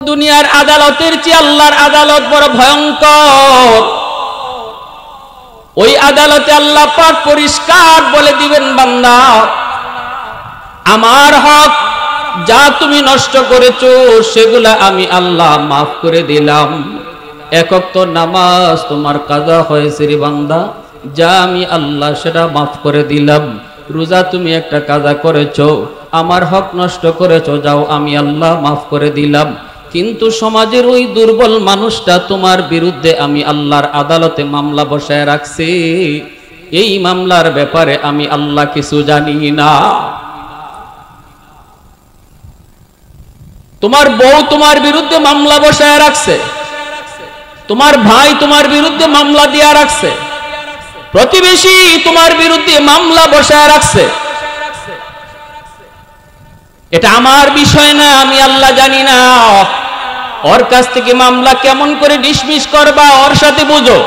দুনিয়ার আদালতের চেয়ে আল্লাহর আদালত বড় ভয়ঙ্কর। ওই আদালতে আল্লাহ পাক পরিষ্কার বলে দিবেন, বান্দা আমার হক যা তুমি নষ্ট করেছো সেগুলা আমি আল্লাহ মাফ করে দিলাম। এক ওয়াক্ত নামাজ তোমার কাজা হয়েছে রে বান্দা, যা আমি আল্লাহ সেটা মাফ করে দিলাম। রোজা তুমি একটা কাজা করেছো, আমার হক নষ্ট করেছো, যাও আমি আল্লাহ মাফ করে দিলাম। কিন্তু সমাজের ওই দুর্বল মানুষটা তোমার বিরুদ্ধে আমি আল্লাহর আদালতে মামলা বসায় রাখছি, এই মামলার ব্যাপারে আমি আল্লাহ কিছু জানি না। তোমার বউ তোমার বিরুদ্ধে মামলা বসায় রাখছে, তোমার ভাই তোমার বিরুদ্ধে মামলা দিয়া রাখছে, প্রতিবেশী তোমার বিরুদ্ধে মামলা বসায় রাখছে। এটা আমার বিষয় না, আমি আল্লাহ জানি না। ওর কাছ থেকে মামলা কেমন করে ডিসমিস করবা ওর সাথে বুঝো।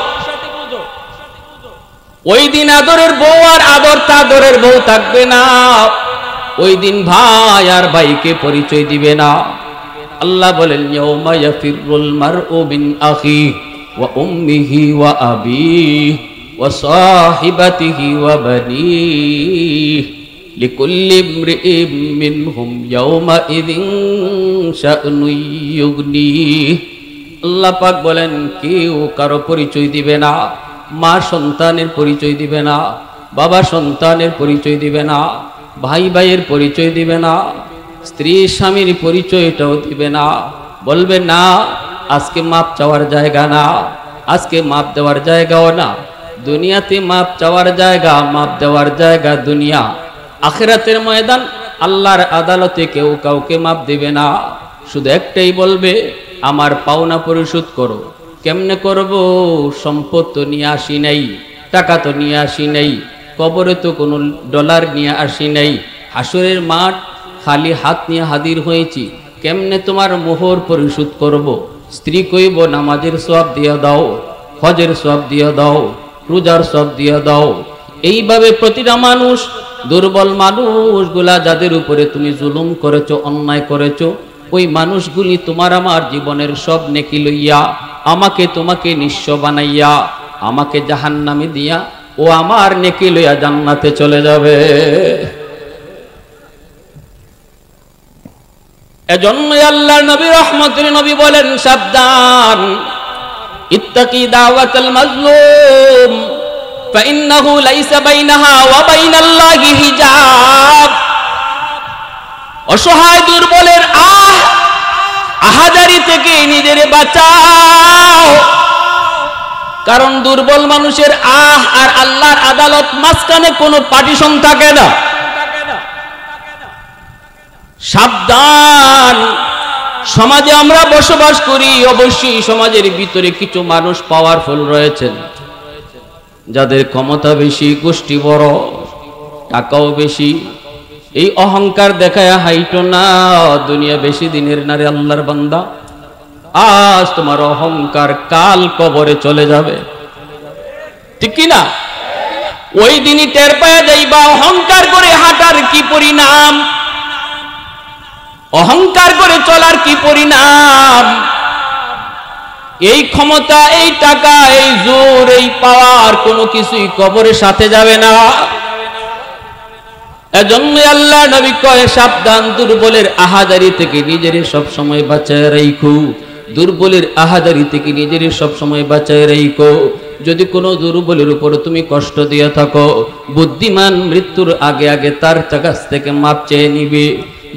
ওই দিন আদরের বউ আর আদরের বউ থাকবে না। ওই দিন ভাই আর ভাইকে পরিচয় দিবে না। আল্লাহ বলেন, ইয়াউমা ইয়াফিরুল মারউ মিন আখিহি ওয়া উম্মিহি ওয়া আবিহি ওয়া সাহিবাতিহি ওয়া বানিহি লিকুল্লি ইমরিইম মিনহুম ইয়াউমাইযিন শা'নুন ইউগনিহি। আল্লাহ পাক বলেন, কেউ কারো পরিচয় দিবে না। মা সন্তানের পরিচয় দিবে না, বাবা সন্তানের পরিচয় দিবে না, ভাই ভাইয়ের পরিচয় দিবে না, স্ত্রী স্বামীর পরিচয়টাও দিবে না। বলবে না, আজকে মাপ চাওয়ার জায়গা না, আজকে মাপ দেওয়ার জায়গাও না। দুনিয়াতে মাপ চাওয়ার জায়গা, মাপ দেওয়ার জায়গা দুনিয়া। আখিরাতের ময়দান আল্লাহর আদালতে কেউ কাউকে মাপ দেবে না। শুধু একটাই বলবে, আমার পাওনা পরিশোধ করো। কেমনে করব? সম্পদ তো নিয়ে আসি নাই, টাকা তো নিয়ে আসি নাই, কবরে তো কোনো ডলার নিয়ে আসি নাই, হাসরের মাঠ খালি হাত নিয়ে হাজির হয়েছি। কেমনে তোমার মোহর পরিশোধ করব? স্ত্রী কইব, নামাজের সওয়াব দিয়ে দাও, হজের সওয়াব দিয়ে দাও, রোজার সওয়াব দিয়ে দাও। এইভাবে প্রতিটা মানুষ, দুর্বল মানুষগুলা যাদের উপরে তুমি জুলুম করেছো, অন্যায় করেছো, ওই মানুষগুলি তোমার আমার জীবনের সব নেকি লইয়া আমাকে তোমাকে নিঃস্ব বানাইয়া আমাকে জাহান্নামে দিয়া ও আমার নেকি লইয়া জান্নাতে চলে যাবে। এজন্য আল্লাহর নবী রহমতের নবী বলেন, সাবধান, ইত্তাকি দাওয়াতাল মাজলুম ফাইন্নাহু লাইসা বাইনাহা ওয়া বাইনাল্লাহি হিজাব। অসহায় দুর্বলের আহাজারি থেকে নিজেরে বাঁচাও, কারণ দুর্বল মানুষের আর আল্লাহর আদালত মাঝখানে কোনো পার্টিশন থাকে না। সাবধান, সমাজে আমরা বসবাস করি, অবশ্যই সমাজের ভিতরে কিছু মানুষ পাওয়ারফুল রয়েছেন, যাদের ক্ষমতা বেশি, গোষ্ঠী বড়, টাকাও বেশি। এই অহংকার দেখায় হাইটো না, দুনিয়া বেশি দিনের নারে আল্লাহর বান্দা। আজ তোমার অহংকার কাল কবরে চলে যাবে, ঠিক কি না? ওই দিনই টের পাওয়া যাইবা অহংকার করে হাঁটার কি পরিণাম, অহংকার করে চলার কি পরিণাম। এই ক্ষমতা, এই টাকা, এই জোর, এই পাওয়ার কোনো কিছুই কবরের সাথে যাবে না। এজন্য আল্লাহ নবী কয়, সাবধান, দুর্বলের আহাজারি থেকে নিজের সব সময় বাঁচায় রাখো। দুর্বলের আহাজারি থেকে নিজের সব সময় বাঁচায় রাখো। যদি কোনো দুর্বলের উপর তুমি কষ্ট দিয়ে থাকো, বুদ্ধিমান মৃত্যুর আগে আগে তার কাছ থেকে মাপ চেয়ে নিবে।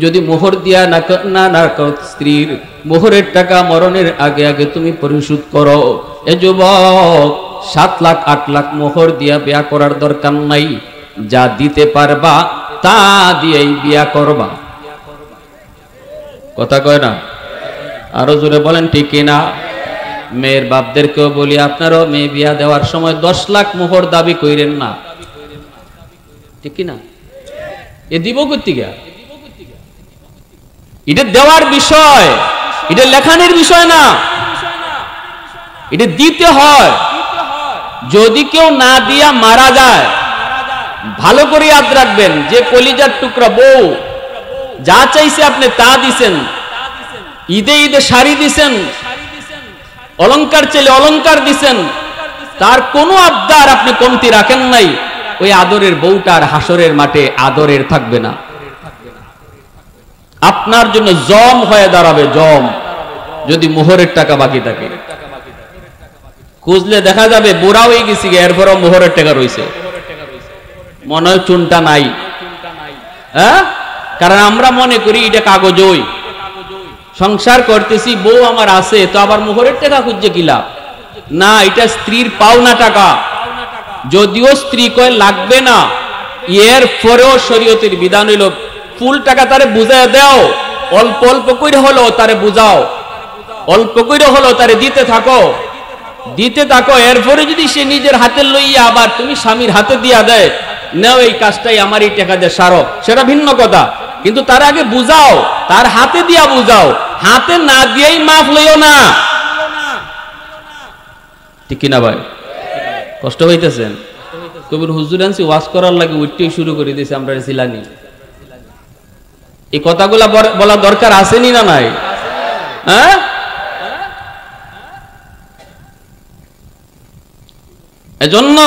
যদি মোহর দিয়া না স্ত্রীর মোহরের টাকা মরণের আগে আগে তুমি পরিশোধ করো। এ যুবক, 7 লাখ 8 লাখ মোহর দিয়া বিয়া করার দরকার নাই, যা দিতে পারবা তা দিয়েই বিয়া করবা। কথা কয় না? আরো জোরে বলেন, ঠিক কিনা? মেয়ের বাপদেরকেও বলি, আপনারাও মেয়ে বিয়া দেওয়ার সময় 10 লাখ মোহর দাবি কইরেন না, ঠিক কিনা? এ দিব কর্তিকা, এটা দেওয়ার বিষয়, এটা লেখানোর বিষয় না, এটা দিতে হয়। যদি কেউ না দিয়া মারা যায়, ভালো করে ইয়াদ রাখবেন যে কলিজার টুকরা বউ যা চাইছে আপনি তা দিছেন, ঈদে ঈদে শাড়ি দিছেন, অলংকার চাইলে অলংকার দিছেন, তার কোনো আবদার আপনি কমতি রাখেন নাই, ওই আদরের বউটার হাসরের মাঠে আদরের থাকবে না, আপনার জন্য জম হয়ে দাঁড়াবে, জম। যদি মোহরের টাকা বাকি থাকে, খুঁজলে দেখা যাবে বুড়া হয়ে গেছি, এরপরও মোহরের টাকা রয়েছে, মনে হয় চুনটা নাই। হ্যাঁ, কারণ আমরা মনে করি এটা কাগজই, সংসার করতেছি, বউ আমার আছে, তো আবার মোহরের টাকা খুঁজছে কি লাভ? না, এটা স্ত্রীর পাওনা টাকা। যদিও স্ত্রী কয় লাগবে না, এর পরেও শরীয়তের বিধান হইল ফুল টাকা তারে বুঝায় দাও, অল্প অল্প করে হলো তারে বুঝাও, অল্প করে হলো তারে দিতে থাকো, দিতে থাকো। এরপরে যদি সে নিজের হাতে লইয়া আবার তুমি স্বামীর হাতে দিয়া দেয়, নাও এই কাজটাই আমার এই টাকা দিয়ে সারো, সেটা ভিন্ন কথা। কিন্তু তার আগে বুঝাও, তার হাতে দিয়া বুঝাও, হাতে না দিয়েই মাফ লইও না। ঠিক কিনা ভাই? কষ্ট হইতেছেন? কবির হুজুর আনছি ওয়াজ করার লাগে উঠতেই শুরু করে দিয়েছে, আমরা ছিলানি। এই কথাগুলা বলা দরকার আসেনি না নাই? হ্যাঁ, এজন্য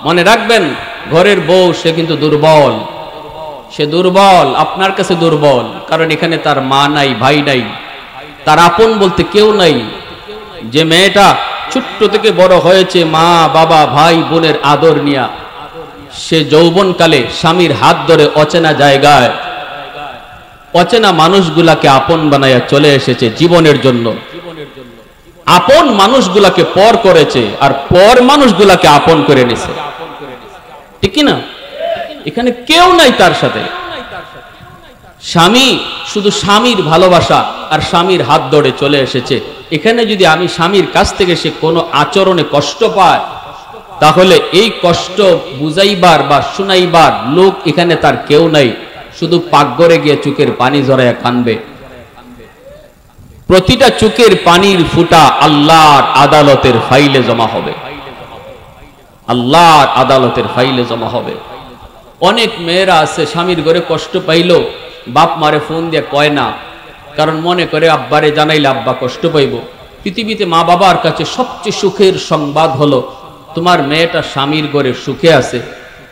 মনে রাখবেন, ঘরের বউ সে কিন্তু দুর্বল, সে দুর্বল, আপনার কাছে দুর্বল, কারণ এখানে তার মা নাই, ভাই নাই, তার আপন বলতে কেউ নাই। যে মেয়েটা ছোট্ট থেকে বড় হয়েছে মা বাবা ভাই বোনের আদর নিয়া, সে যৌবনকালে স্বামীর হাত ধরে অচেনা জায়গায় অচেনা মানুষগুলাকে আপন বানাইয়া চলে এসেছে জীবনের জন্য। আপন মানুষগুলাকে পর করেছে, আর পর মানুষগুলাকে আপন করে নিছে। ঠিক কিনা? এখানে কেউ নাই তার সাথে। স্বামী শুধু স্বামীর ভালোবাসা আর স্বামীর হাত ধরে চলে এসেছে। এখানে যদি আমি স্বামীর কাছ থেকে সে কোনো আচরণে কষ্ট পায়, তাহলে এই কষ্ট বুঝাইবার বা শুনাইবার লোক এখানে তার কেউ নাই, শুধু পাকঘরে গিয়ে চোখের পানি ঝরাইয়া কানবে। প্রতিটা চোখের পানির ফুটা আল্লাহর আদালতের ফাইলে জমা হবে, আল্লাহর আদালতের ফাইলে জমা হবে। অনেক মেয়েরা আছে স্বামীর ঘরে কষ্ট পাইল, বাপ মারে ফোন দিয়ে কয় না, কারণ মনে করে আব্বারে জানাইলে আব্বা কষ্ট পাইব। পৃথিবীতে মা বাবার কাছে সবচেয়ে সুখের সংবাদ হলো তোমার মেয়েটা স্বামীর ঘরে সুখে আছে,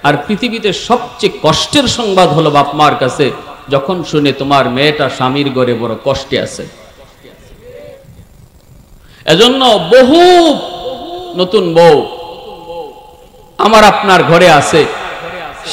আর পৃথিবীতে সবচেয়ে কষ্টের সংবাদ হলো বাপ মার কাছে যখন শুনে তোমার মেয়েটা স্বামীর ঘরে বড় কষ্টে আছে। এজন্য বহু নতুন বউ আমার আপনার ঘরে আছে,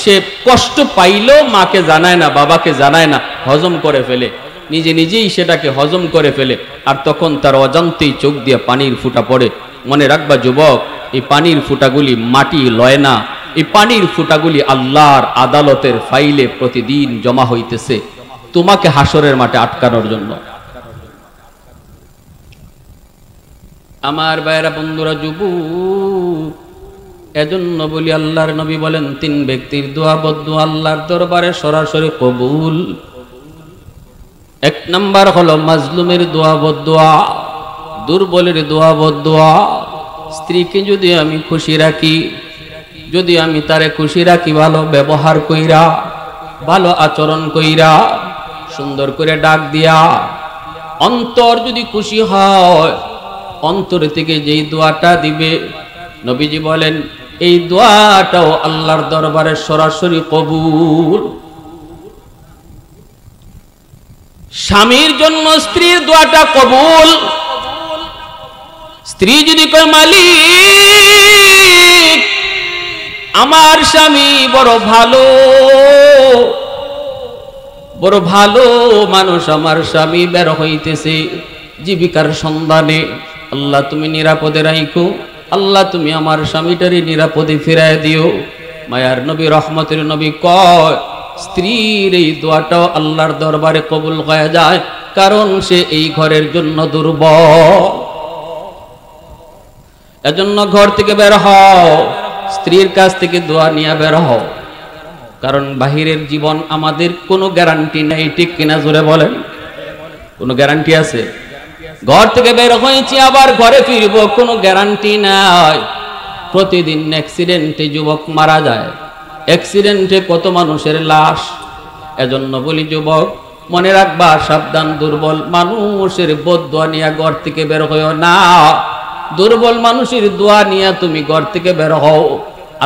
সে কষ্ট পাইলেও মাকে জানায় না, বাবাকে জানায় না, হজম করে ফেলে, নিজে নিজেই সেটাকে হজম করে ফেলে, আর তখন তার অজান্তেই চোখ দিয়ে পানির ফুটা পড়ে। মনে রাখবা যুবক, এই পানির ফুটাগুলি মাটি লয় না, এই পানির ফুটাগুলি আল্লাহর আদালতের ফাইলে প্রতিদিন জমা হইতেছে তোমাকে হাসরের মাঠে আটকানোর জন্য। আমার ভাইয়েরা, বন্ধুরা, যুবক, এজন্য বলি আল্লাহর নবী বলেন 3 ব্যক্তির দোয়া বদদোয়া আল্লাহর দরবারে সরাসরি কবুল। 1 নাম্বার হলো মাজলুমের দোয়া বদদোয়া, দুর্বলের দোয়া বদদোয়া। স্ত্রীকে যদি আমি খুশি রাখি, যদি আমি তারে খুশি রাখি, ভালো ব্যবহার কইরা, ভালো আচরণ কইরা, সুন্দর করে ডাক দিয়া, অন্তর যদি খুশি হয়, অন্তর থেকে যেই দোয়াটা দিবে, নবীজি বলেন এই দোয়াটাও আল্লাহর দরবারে সরাসরি কবুল। স্বামীর জন্য স্ত্রীর দোয়াটা কবুল। স্ত্রী যদি কয় মালিক আমার স্বামী বড় ভালো, বড় ভালো মানুষ, আমার স্বামী বের হইতেছে জীবিকার সন্ধানে, আল্লাহ তুমি নিরাপদে রাখো, আল্লাহ তুমি আমার স্বামীটারে নিরাপদে ফিরায় দিও। মায়ার নবী, রহমতের নবী কয় স্ত্রীর এই দোয়াটাও আল্লাহর দরবারে কবুল হয়ে যায়, কারণ সে এই ঘরের জন্য দুর্বল। এজন্য ঘর থেকে বের হও, স্ত্রীর কাছ থেকে দোয়া নিয়ে বের হও, কারণ বাহিরের জীবন আমাদের কোনো গ্যারান্টি নেই। ঠিক কিনা? জোরে বলেন, কোনো গ্যারান্টি আছে? ঘর থেকে বের হয়েছি আবার ঘরে ফিরব, কোনো গ্যারান্টি নাই। প্রতিদিন অ্যাক্সিডেন্টে যুবক মারা যায়, অ্যাক্সিডেন্টে কত মানুষের লাশ। এজন্য বলি যুবক, মনে রাখবা, সাবধান, দুর্বল মানুষের বদদোয়া নিয়ে ঘর থেকে বের হইও না। দুর্বল মানুষের দোয়া নিয়ে তুমি ঘর থেকে বের হও,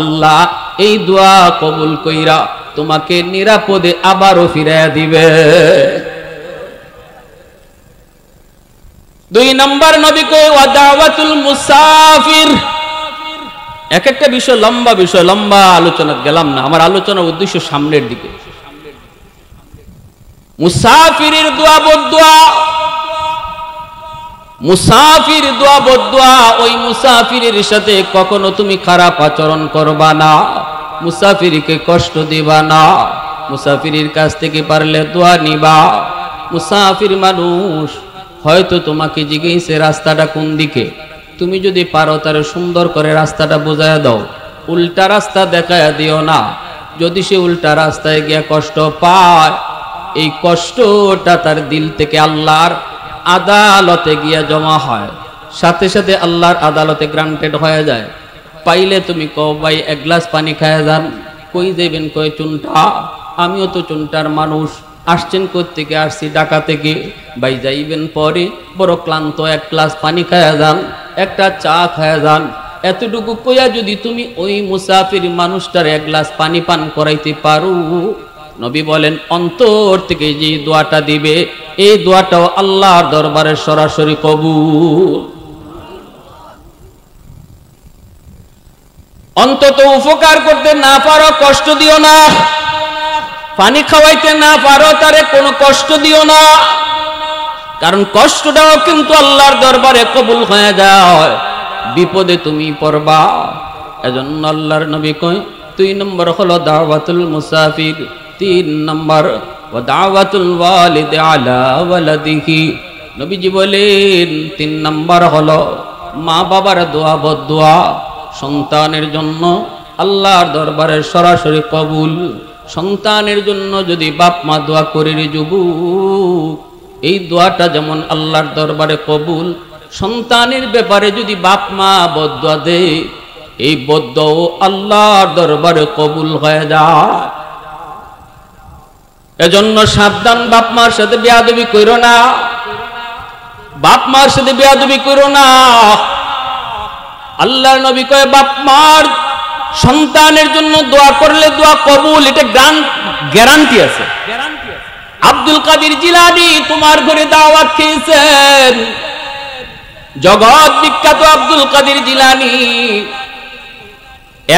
আল্লাহ এই দোয়া কবুল কইরা তোমাকে নিরাপদে আবারও ফিরাইয়া দিবে। 2 নম্বর নবী কই ওয়া দাওয়াতুল মুসাফির। এক একটা বিষয় লম্বা আলোচনা গেলাম না, আমার আলোচনার উদ্দেশ্য সামনের দিকে। মুসাফিরের দোয়া বদদোয়া, মুসাফির দোয়া বদদোয়া। ওই মুসাফিরের সাথে কখনো তুমি খারাপ আচরণ করবা না, মুসাফিরকে কষ্ট দিবা না, মুসাফিরের কাছ থেকে পারলে দোয়া নিবা। মুসাফির মানুষ হয়তো তোমাকে জিজ্ঞেসে রাস্তাটা কোন দিকে, তুমি যদি পারো তার সুন্দর করে রাস্তাটা বোঝায় দাও, উল্টা রাস্তা দেখায় দিও না। যদি সে উল্টা রাস্তায় গিয়ে কষ্ট পায়, এই কষ্টটা তার দিল থেকে আল্লাহর আদালতে গিয়া জমা হয়, সাথে সাথে আল্লাহর আদালতে গ্রান্টেড হয়ে যায়। পাইলে তুমি কও ভাই 1 গ্লাস পানি খায়া যান। কই যাইবেন? কই চুনটা। আমিও তো চুনটার মানুষ। আসছেন কোত্থেকে? আসছি ঢাকা থেকে। ভাই যাইবেন পরে, বড় ক্লান্ত, 1 গ্লাস পানি খায়া যান, একটা চা খায়া যান। এতটুকু কইয়া যদি তুমি ওই মুসাফির মানুষটার 1 গ্লাস পানি পান করাইতে পারো, নবী বলেন অন্তর থেকে যে দোয়াটা দিবে, এই দোয়াটাও আল্লাহর দরবারে সরাসরি কবুল। অন্তত উপকার করতে না পারো, কষ্ট দিও না। পানি খাওয়াইতে না পারো, তারে কোনো কষ্ট দিও না, কারণ কষ্টটাও কিন্তু আল্লাহর দরবারে কবুল হয়ে যায়। বিপদে তুমি পড়বা। এজন্য আল্লাহর নবী কয় 2 নম্বর হলো দাওয়াতুল মুসাফির, 3 নম্বর ওয়া দাওয়াতুল ওয়ালিদি আলা ওয়ালাদিহি। নবীজি বলেন 3 নম্বর হলো মা বাবার দোয়া বদদোয়া। সন্তানের জন্য আল্লাহর দরবারে সরাসরি কবুল। সন্তানের জন্য যদি বাপ মা দোয়া করে রে যুবক, এই দোয়াটা যেমন আল্লাহর দরবারে কবুল, সন্তানের ব্যাপারে যদি বাপ মা বদদোয়া দেয়, এই বদদোয়া আল্লাহর দরবারে কবুল হয়ে যায়। এজন্য সাবধান, বাপ মার সাথে বেয়াদবি কইরো না, বাপ মার সাথে বেয়াদবি কইরো না। আল্লাহর নবী কয় বাপ মার সন্তানের জন্য দোয়া করলে দোয়া কবুল, এটা গ্যারান্টি আছে। আব্দুল কাদের জিলানী তোমার ঘরে দাওয়াত খেয়েছেন, জগৎ বিখ্যাত আব্দুল কাদের জিলানী,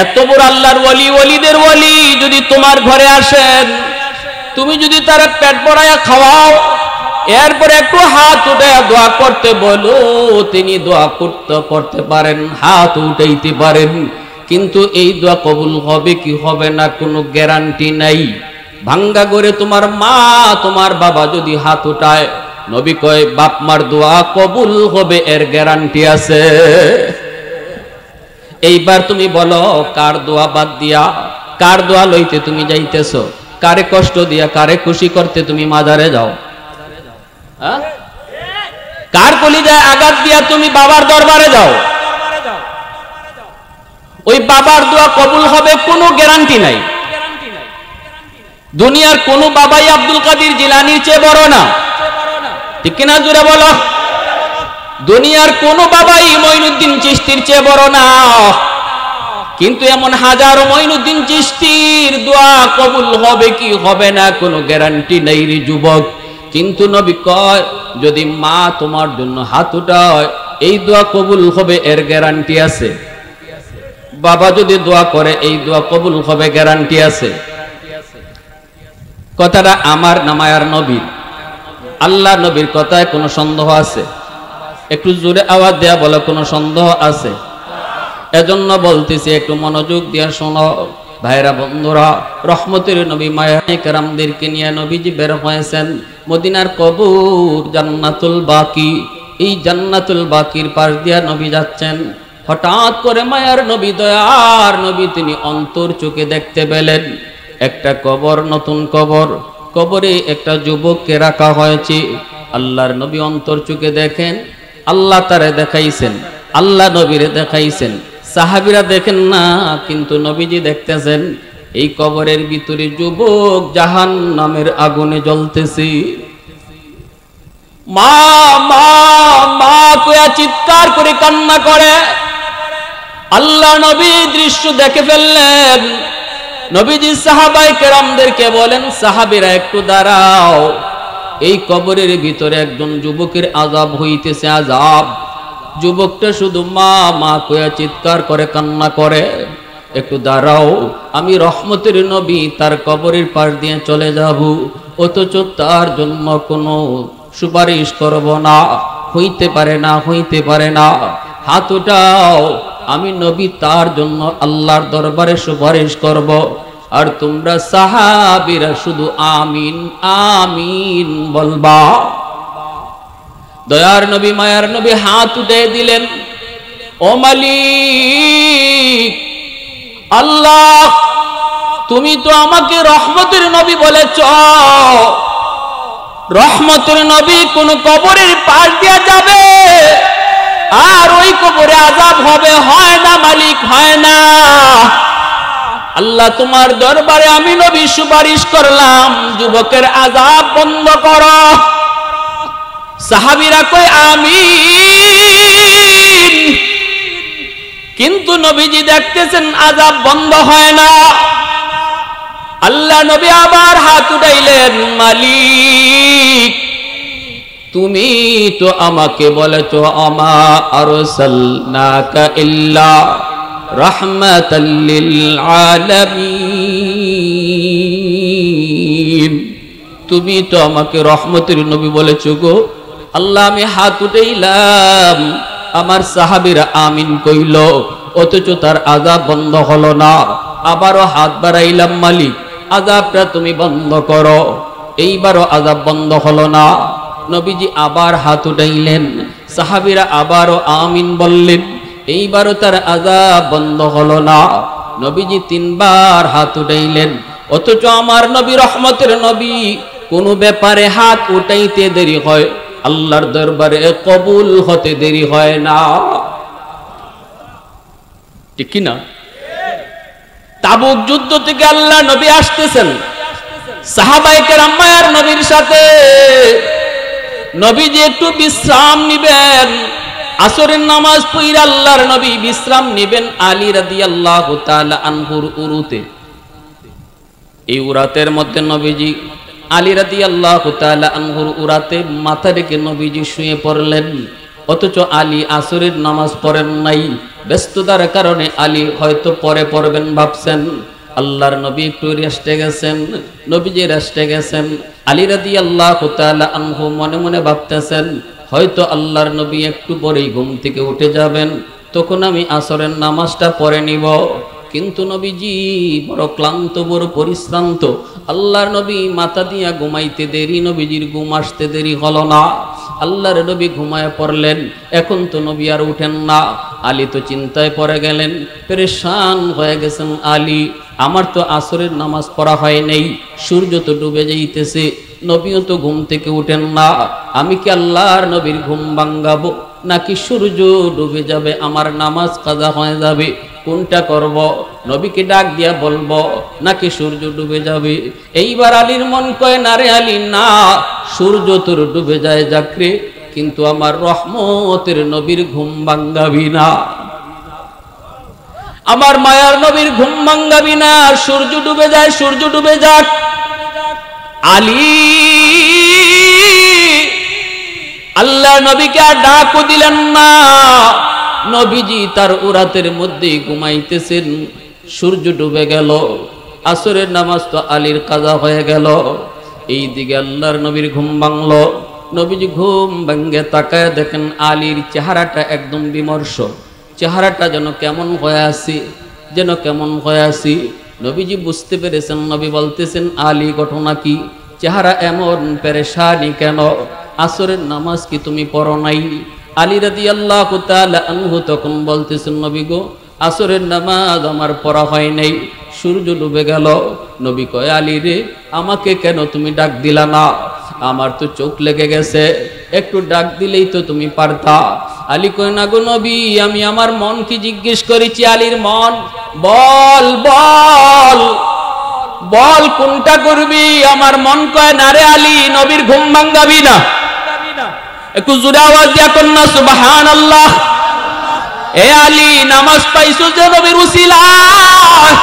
এত বড় আল্লাহর ওলি, ওলিদের ওলি যদি তোমার ঘরে আসেন, তুমি যদি তার পেট ভরায়া খাওয়াও, এরপরে একটু হাত উঠে দোয়া করতে বলো, তিনি দোয়া করতে পারেন, হাত উঠাইতে পারেন, কিন্তু এই দোয়া কবুল হবে কি হবে না কোনো গ্যারান্টি নাই। ভাঙ্গা করে তোমার মা তোমার বাবা যদি হাত উঠায়, নবী কয় বাপ মার দোয়া কবুল হবে, এর গ্যারান্টি আছে। এইবার তুমি বলো, কার দোয়া বাদ দিয়া কার দোয়া লইতে তুমি যাইতেছো? কারে কষ্ট দিয়া কারে খুশি করতে তুমি মাজারে যাও? কার কলিজায় আঘাত দিয়া তুমি বাবার দরবারে যাও? ওই বাবার দোয়া কবুল হবে কোনো গ্যারান্টি নাই। দুনিয়ার কোন বাবাই আব্দুল কাদের জিলানীর চেয়ে বড় না, ঠিক কিনা? জোরে বলো। দুনিয়ার কোন বাবাই মঈনুদ্দিন চিশতির চেয়ে বড় না, কিন্তু এমন হাজারো মঈনুদ্দিন চিশতির দোয়া কবুল হবে কি হবে না কোনো গ্যারান্টি নেই রে যুবক। কিন্তু নবী কয় যদি মা তোমার জন্য হাত উঠায়, এই দোয়া কবুল হবে, এর গ্যারান্টি আছে। বাবা যদি দোয়া করে, এই দোয়া কবুল হবে, গ্যারান্টি আছে। কথাটা আমার না মায়ার নবীর? আল্লাহ নবীর কথায় কোনো সন্দেহ আছে? একটু জোরে আওয়াজ দেয়া বলে, কোনো সন্দেহ আছে? এজন্য বলতেছি, একটু মনোযোগ দিয়া শোনো ভাইরা, বন্ধুরা। রহমতের নবী মায়ায়ে কেরামদেরকে নিয়ে নবীজি বের হয়েছেন মদিনার কবর জান্নাতুল বাকি। এই জান্নাতুল বাকির পাশ দিয়া নবী যাচ্ছেন, হঠাৎ করে মায়ার নবী, দয়ার নবী, তিনি অন্তর চোখে দেখতে পেলেন একটা কবর, নতুন কবর, কবরে একটা যুবককে রাখা হয়েছে। আল্লাহর নবী অন্তর চোখে দেখেন, আল্লাহ তারে দেখাইছেন, আল্লাহ নবীরে দেখাইছেন, সাহাবীরা দেখেন না, কিন্তু নবীজি দেখতেছেন এই কবরের ভিতরে যুবক জাহান্নামের আগুনে জ্বলতেছে। মা মা মা কইয়া চিৎকার করে কান্না করে। আল্লাহ নবী দৃশ্য দেখে ফেললেন। নবীজি সাহাবায়ে কেরামদেরকে বলেন, সাহাবীরা একটু দাঁড়াও, এই কবরের ভিতরে একজন যুবকের আযাব হইতেছে, আযাব। যুবকটা শুধু মা মা কইয়া চিৎকার করে কান্না করে। একটু দাঁড়াও, আমি রহমতের নবী তার কবরের পাশ দিয়ে চলে যাব, অথচ তার জন্য কোনো সুপারিশ করব না, হইতে পারে না, হইতে পারে না। হাত উঠাও, আমি নবী তার জন্য আল্লাহর দরবারে সুপারিশ করব। আর তোমরা সাহাবীরা শুধু আমিন আমিন বলবা। দয়ার নবী মায়ার নবী হাত উঠে দিলেন। ও মালিক আল্লাহ, তুমি তো আমাকে রহমতের নবী বলেছ, রহমতের নবী কোন কবরের পাশ দিয়ে যাবে আর ওই কবরে আযাব হবে? হয় না মালিক, হয় না। আল্লাহ তোমার দরবারে আমি নবী সুপারিশ করলাম, যুবকের আযাব বন্ধ করো। সাহাবীরা কয় আমিন, কিন্তু নবীজি দেখতেছেন আযাব বন্ধ হয় না। আল্লাহ নবী আবার হাত উঠাইলেন, মালিক তুমি তো আমাকে বলেছো আমা আরসালনাকা ইল্লা রাহমাতাল লিল আলামিন, তুমি তো আমাকে রহমতের নবী বলেছো গো। আল্লাহ আমি হাত উঠাইলাম, আমার সাহাবীরা আমিন কইল, অথচ তার আযাব বন্ধ হলো না। আবারও হাত বাড়াইলাম, মালিক আযাবটা তুমি বন্ধ করো। এইবারও আযাব বন্ধ হলো না। নবীজি আবার হাত উঠাইলেন, সাহাবীরা আবারও আমিন বললেন, এইবারও তার আযাব বন্ধ হলো না। নবীজি তিনবার হাত উঠাইলেন, অথচ আমার নবী রহমতের নবী, কোনো ব্যাপারে হাত উঠাইতে দেরি হয়, আল্লাহর দরবারে কবুল হতে দেরি হয় না। ঠিক কি না? তাবুক যুদ্ধ থেকে আল্লাহ নবী আসতেছেন, সাহাবায়ে কেরাম মায়ার নবীর সাথে। নবীজি একটু বিশ্রাম নিবেন, আসরের নামাজ পড়ে আল্লাহর নবী বিশ্রাম নিবেন আলী রাদিয়াল্লাহু তাআলা আনহুর উরুতে। এই উরাতের মধ্যে নবীজি আলী রাদিয়াল্লাহু তাআলা আনহুর উরাতে মাথা রেখে নবীজি শুয়ে পড়লেন। অথচ আলী আসরের নামাজ পড়েন নাই, ব্যস্ততার কারণে আলী হয়তো পরে পড়বেন ভাবছেন। আল্লাহর নবী একটু রেস্টে গেছেন, নবীজি রেস্টে গেছেন। আলী রাদিয়াল্লাহু তাআলা আনহু মনে মনে ভাবতেছেন, হয়তো আল্লাহর নবী একটু পরেই ঘুম থেকে উঠে যাবেন, তখন আমি আসরের নামাজটা পড়ে নিব। কিন্তু নবীজি বড় ক্লান্ত, বড় পরিশ্রান্ত। আল্লাহর নবী মাথা দিয়া ঘুমাইতে দেরি, নবীজির ঘুম আসতে দেরি হলো না। আল্লাহর নবী ঘুমায় পড়লেন। এখন তো নবী আর উঠেন না। আলী তো চিন্তায় পড়ে গেলেন, পেরেশান হয়ে গেছেন আলী। আমার তো আসরের নামাজ পড়া হয় নাই, সূর্য তো ডুবে যাইতেছে, নবীও তো ঘুম থেকে উঠেন না। আমি কি আল্লাহর নবীর ঘুম ভাঙ্গাবো, নাকি সূর্য ডুবে যাবে আমার নামাজ কাজা হয়ে যাবে? কোনটা করব? নবীকে ডাক দিয়া বলবো নাকি সূর্য ডুবে যাবে? এইবার আলীর মন কয়, না রে আলী না, সূর্য তোর ডুবে যায় যাকরে, কিন্তু আমার রহমতের নবীর ঘুম ভাঙ্গাবি না, আমার মায়ার নবীর ঘুম ভাঙ্গাবি না। সূর্য ডুবে যায়, সূর্য ডুবে যাক। আলী আল্লাহ নবীকে আর ডাকও দিলেন না। নবীজি তার উরাতের মধ্যে ঘুমাইতেছেন, সূর্য ডুবে গেল, আসরের নামাজ তো আলীর কাজা হয়ে গেল। এই দিকে আল্লাহর নবীর ঘুম ভাঙল। নবীজি ঘুম ভাঙ্গে তাকায় দেখেন আলীর চেহারাটা একদম বিমর্ষ, চেহারাটা যেন কেমন হয়ে আসি, যেন কেমন হয়ে আসি। নবীজি বুঝতে পেরেছেন। নবী বলতেছেন, আলী ঘটনা কি? চেহারা এমন পেরেশানি কেন? আসরের নামাজ কি তুমি পড়ো নাই? আলী রাদিয়াল্লাহু তাআলা আনহু তখন বলতেছেন, নবী গো, আসরের নামাজ আমার পড়া হয় নাই, সূর্য ডুবে গেল। নবী কয়, আলী রে, আমাকে কেন তুমি ডাক দিলা না? আমার তো চোখ লেগে গেছে, একটু ডাক দিলেই তো তুমি পারতা। আলী কয়, না গো নবী, আমি আমার মন কি জিজ্ঞেস করেছি? আলীর মন, বল বল, বল কোনটা করবি? আমার মন কয় না রে আলী, নবীর ঘুম ভাঙাবি না। একটু জোরে আওয়াজ দিয়া কন্যা সুবহানাল্লাহ। এ আলী, নামাজ পাইছো যে নবীর উসিলায়,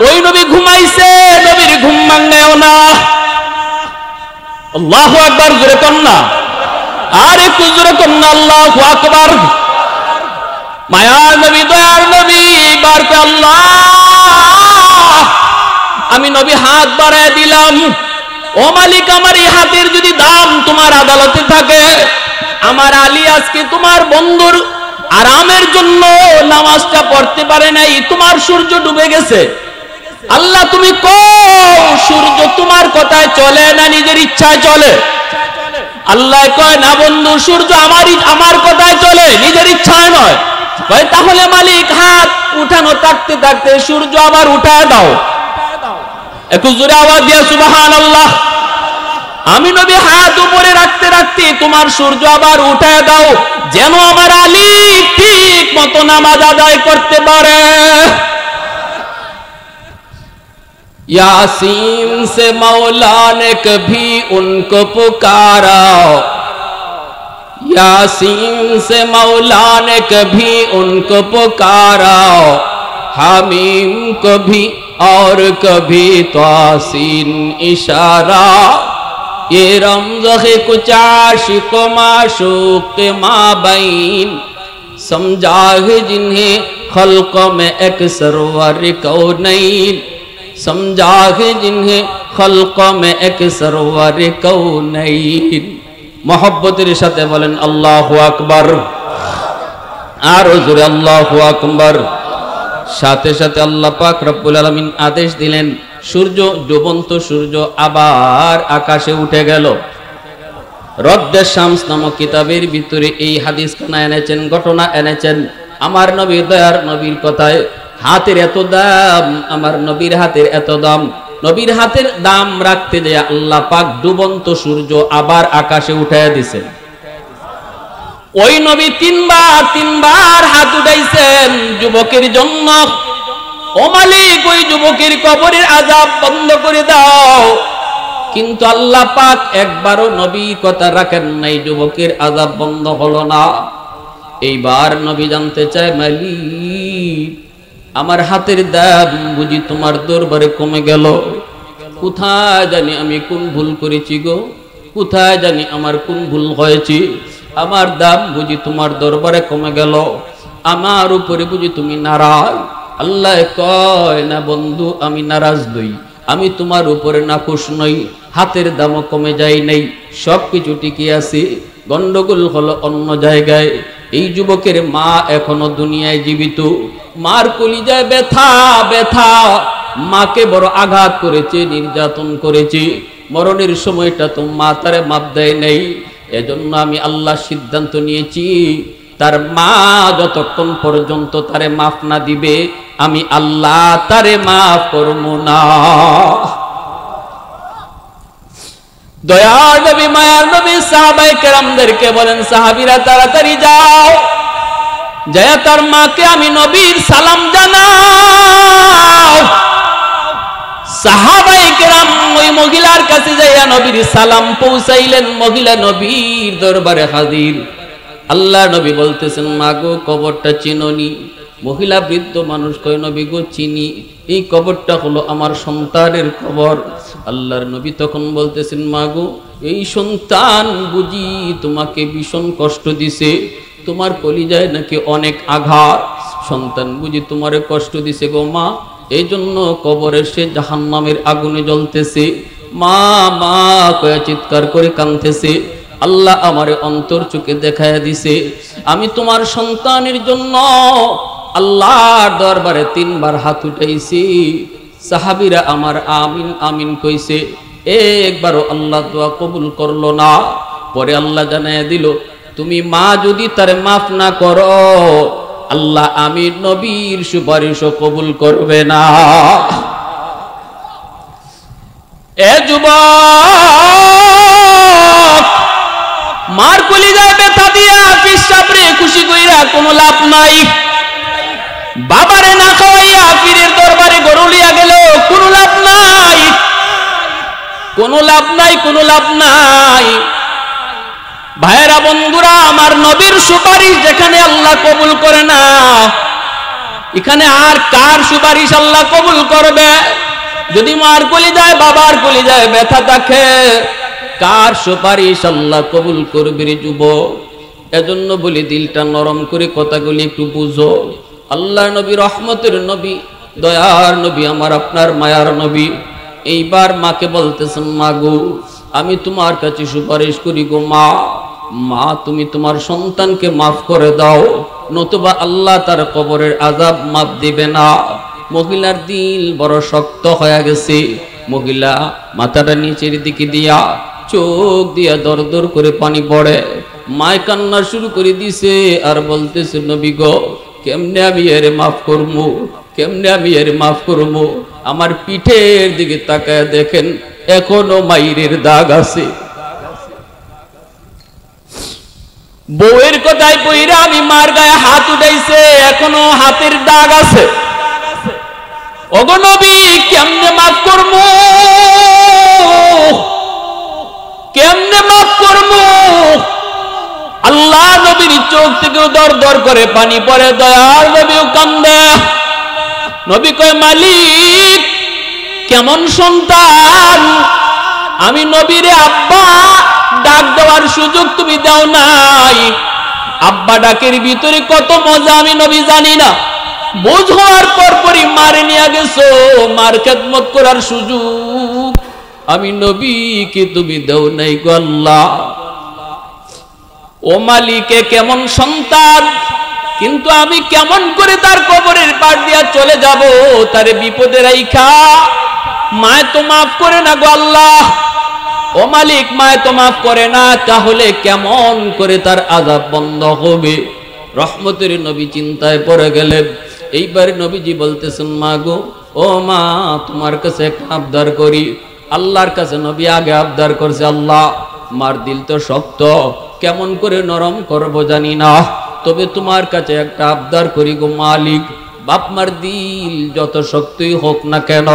ওই নবী ঘুমাইছে, নবীর ঘুম ভাঙায়ও না। আল্লাহু আকবার, জোরে কন্যা, আর একটু জোরে কন্যা আল্লাহু আকবার। মায়ার নবী, দয়ার নবী বার করে আল্লাহ, আমি নবী হাত বাড়ায় দিলাম। ও মালিক, আমার এই হাতের যদি দাম তোমার আদালতে থাকে, আমার আলী আজকে তোমার বন্ধুর আরামের জন্য নামাজটা পড়তে পারে নাই, তোমার সূর্য ডুবে গেছে। আল্লাহ তুমি কও, সূর্য তোমার কথায় চলে না নিজের ইচ্ছায় চলে? আল্লাহ কয় না বন্ধু, সূর্য আমার কথায় চলে, নিজের ইচ্ছায় নয়। কয় তাহলে মালিক, হাত উঠানো থাকতে থাকতে সূর্য আবার উঠায় দাও। একটু জোরে আওয়াজ দিয়া সুবহানাল্লাহ। আমি নবী হাত উপরে রাখতে রাখতে তোমার সূর্য আবার উঠায় দাও, যেন আমার আলী ঠিক মতো নামাজ আদায় করতে পারে। यासीन से मौला ने कभी उनको पुकारा, यासीन से मौला ने कभी उनको पुकारा, हामीम कभी और कभी तासीन इशारा। ये रमज़ है कुछ आशिक़ व माशूक़ के माबैन, समझा है जिन्हें खल्क़ में एक सरवर कौनैन, समझा है जिन्हें खल्क़ में एक सरवर कौनैन। मोहब्बतेर साथे बोलेन अल्लाहु আকবার, আর জোরে আল্লাহু আকবার। সাথে সাথে আল্লাহ পাক রব্বুল আলামিন আদেশ দিলেন, সূর্য, ডুবন্ত সূর্য আবার আকাশে উঠে গেল। রদ্দে শামস নামক কিতাবের ভিতরে এই হাদিস খানা এনেছেন, ঘটনা এনেছেন। আমার নবী, দয়ার নবীর কথায় হাতের এত দাম, আমার নবীর হাতের এত দাম। নবীর হাতের দাম রাখতে যায় আল্লাহ পাক ডুবন্ত সূর্য আবার আকাশে উঠাইয়া দিছেন। ওই নবী তিনবার হাত উঠাইছেন যুবকের জন্য। ও মালিক, ওই যুবকের কবরের আযাব বন্ধ করে দাও। কিন্তু আল্লাহ পাক একবারও নবীর কথা রাখেন নাই, যুবকের আযাব বন্ধ হলো না। এইবার নবী জানতে চায়, মালিক, আমার হাতের দাম বুঝি তোমার দরবারে কমে গেল? কোথায় জানি আমি কোন ভুল করেছি গো, কোথায় জানি আমার কোন ভুল হয়েছে? আমার দাম বুঝি তোমার দরবারে কমে গেল? আমার উপরে বুঝি তুমি নারাজ? আল্লাহ কয় না বন্ধু, আমি নারাজ নই, আমি তোমার উপরে নাখুশ নই। হাতের দামও কমে যায় নাই, সবকিছু ঠিকই আছে। গন্ডগোল হলো অন্য জায়গায়। এই যুবকের মা এখনো দুনিয়ায় জীবিত। মার কলিজায় ব্যথা ব্যথা, মাকে বড় আঘাত করেছে, নির্যাতন করেছে। মরণের সময়টা তো মা তারে মাপ দেয় নাই। এজন্য আমি আল্লাহ সিদ্ধান্ত নিয়েছি, তার মা যতক্ষণ পর্যন্ত তারে মাফ না দিবে, আমি আল্লাহ তারে মাফ করব না। দয়ার নবী, মায়ার নবী সাহাবায়ে কেরামদেরকে বলেন, সাহাবীরা তাড়াতাড়ি যাও, যায় তার মাকে আমি নবীর সালাম জানাও। সাহাবায়ে কেরাম ওই মহিলার কাছে যাইয়া নবীর সালাম পৌঁছাইলেন। মহিলা নবীর দরবারে হাজির। আল্লাহ নবী বলতেছেন, মা গো, কবরটা চিনোনি? মহিলা বৃদ্ধ মানুষ কয়, নবী গো, চিনি। এই কবরটা হলো আমার সন্তানের কবর। আল্লাহর নবী তখন বলতেছেন, মা গো, এই সন্তান বুঝি তোমাকে ভীষণ কষ্ট দিছে, তোমার কলিজায় নাকি অনেক আঘাত, সন্তান বুঝি তোমারে কষ্ট দিছে গো মা, এই জন্য কবরে সে জাহান্নামের আগুনে জ্বলতেছে। মা মা কয়ে চিৎকার করে কাঁদতেছে। আল্লাহ আমারে অন্তর চোখে দেখায়া দিছে, আমি তোমার সন্তানের জন্য আল্লাহর দরবারে 3 বার হাত উঠাইছি। সাহাবীরা আমার আমিন আমিন কইছে, একবারও আল্লাহ দোয়া কবুল করলো না। পরে আল্লাহ জানাইয়া দিল, তুমি মা যদি তারে মাফ না করো, আল্লাহ আমি নবীর সুপারিশও কবুল করবে না। এ যুবক, মার কলিজায় ব্যথা দিয়া পিসাবরে খুশি কইরা কোনো লাভ নাই। বাবারে না খাওয়াইয়া পীরের দরবারে গরু লিয়া গেল, কোনো লাভ নাই, কোনো লাভ নাই, কোনো লাভ নাই। ভাইরা বন্ধুরা, আমার নবীর সুপারিশ যেখানে আল্লাহ কবুল করে না, এখানে আর কার সুপারিশ আল্লাহ কবুল করবে? যদি মার কলিজায় বাবার কলিজায় ব্যথা থাকে, কার সুপারিশ আল্লাহ কবুল করবে রে যুবক? এজন্য বলি দিলটা নরম করে কথাগুলি একটু বুঝো। আল্লাহ নবী, রহমতের নবী, দয়ার নবী, আমার আপনার মায়ার নবী এইবার মাকে বলতেছেন, মা গো আমি তোমার কাছে সুপারিশ করি গো মা, মা তুমি তোমার সন্তানকে মাফ করে দাও, নতুবা আল্লাহ তার কবরের আযাব মাফ দিবে না। মহিলার দিল বড় শক্ত হয়ে গেছে। মহিলা মাথাটা নিচের দিকে দিয়া, চোখ দিয়া দর দর করে পানি পড়ে। মায় কান্না শুরু করে দিছে আর বলতেছে, নবী গো কেমনে আমি এর মাফ করবো, কেমনে আমি এর মাফ করবো? আমার পিঠের দিকে তাকায় দেখেন এখনো মাইরের দাগ আছে। বউয়ের কথায় পইরা আমি মার গায়ে হাত উঠাইছে, এখনো হাতের দাগ আছে। ওগো নবী কেমনে মাফ করবো, কেমনে মাফ করবো? আল্লাহ নবীর চোখ থেকে দর দর করে পানি পড়ে, দয়ার নবীও কান্দে। নবী কয়, মালিক কেমন সন্তান, আমি নবীরে আব্বা ডাক দেওয়ার সুযোগ তুমি দাও নাই। আব্বা ডাকের ভিতরে কত মজা আমি নবী জানি না। বোঝ হওয়ার পরপরই মারে নিয়ে গেছো, মার খেদমত করার সুযোগ আমি নবীকে তুমি দাও নাই গো আল্লাহ। ও মালিকে কেমন সন্তান, কিন্তু আমি কেমন করে তার কবরের পার দিয়া চলে যাব, তারে বিপদে রাইখা? মায় তো মাফ করে না গো আল্লাহ। ও মালিক মায় তো মাফ করে না, তাহলে কেমন করে তার আযাব বন্ধ হবে? রহমতের নবী চিন্তায় পড়ে গেলেন। এইবার নবীজি বলতেছেন, মা গো ও মা তোমার কাছে একটা আবদার করি। আল্লাহর কাছে নবী আগে আবদার করছে, আল্লাহ মার দিল তো শক্ত, কেমন করে নরম করবো জানি না, তবে তোমার কাছে একটা আবদার করি গো মালিক। বাপ মার দিল যত শক্তই হোক না কেন,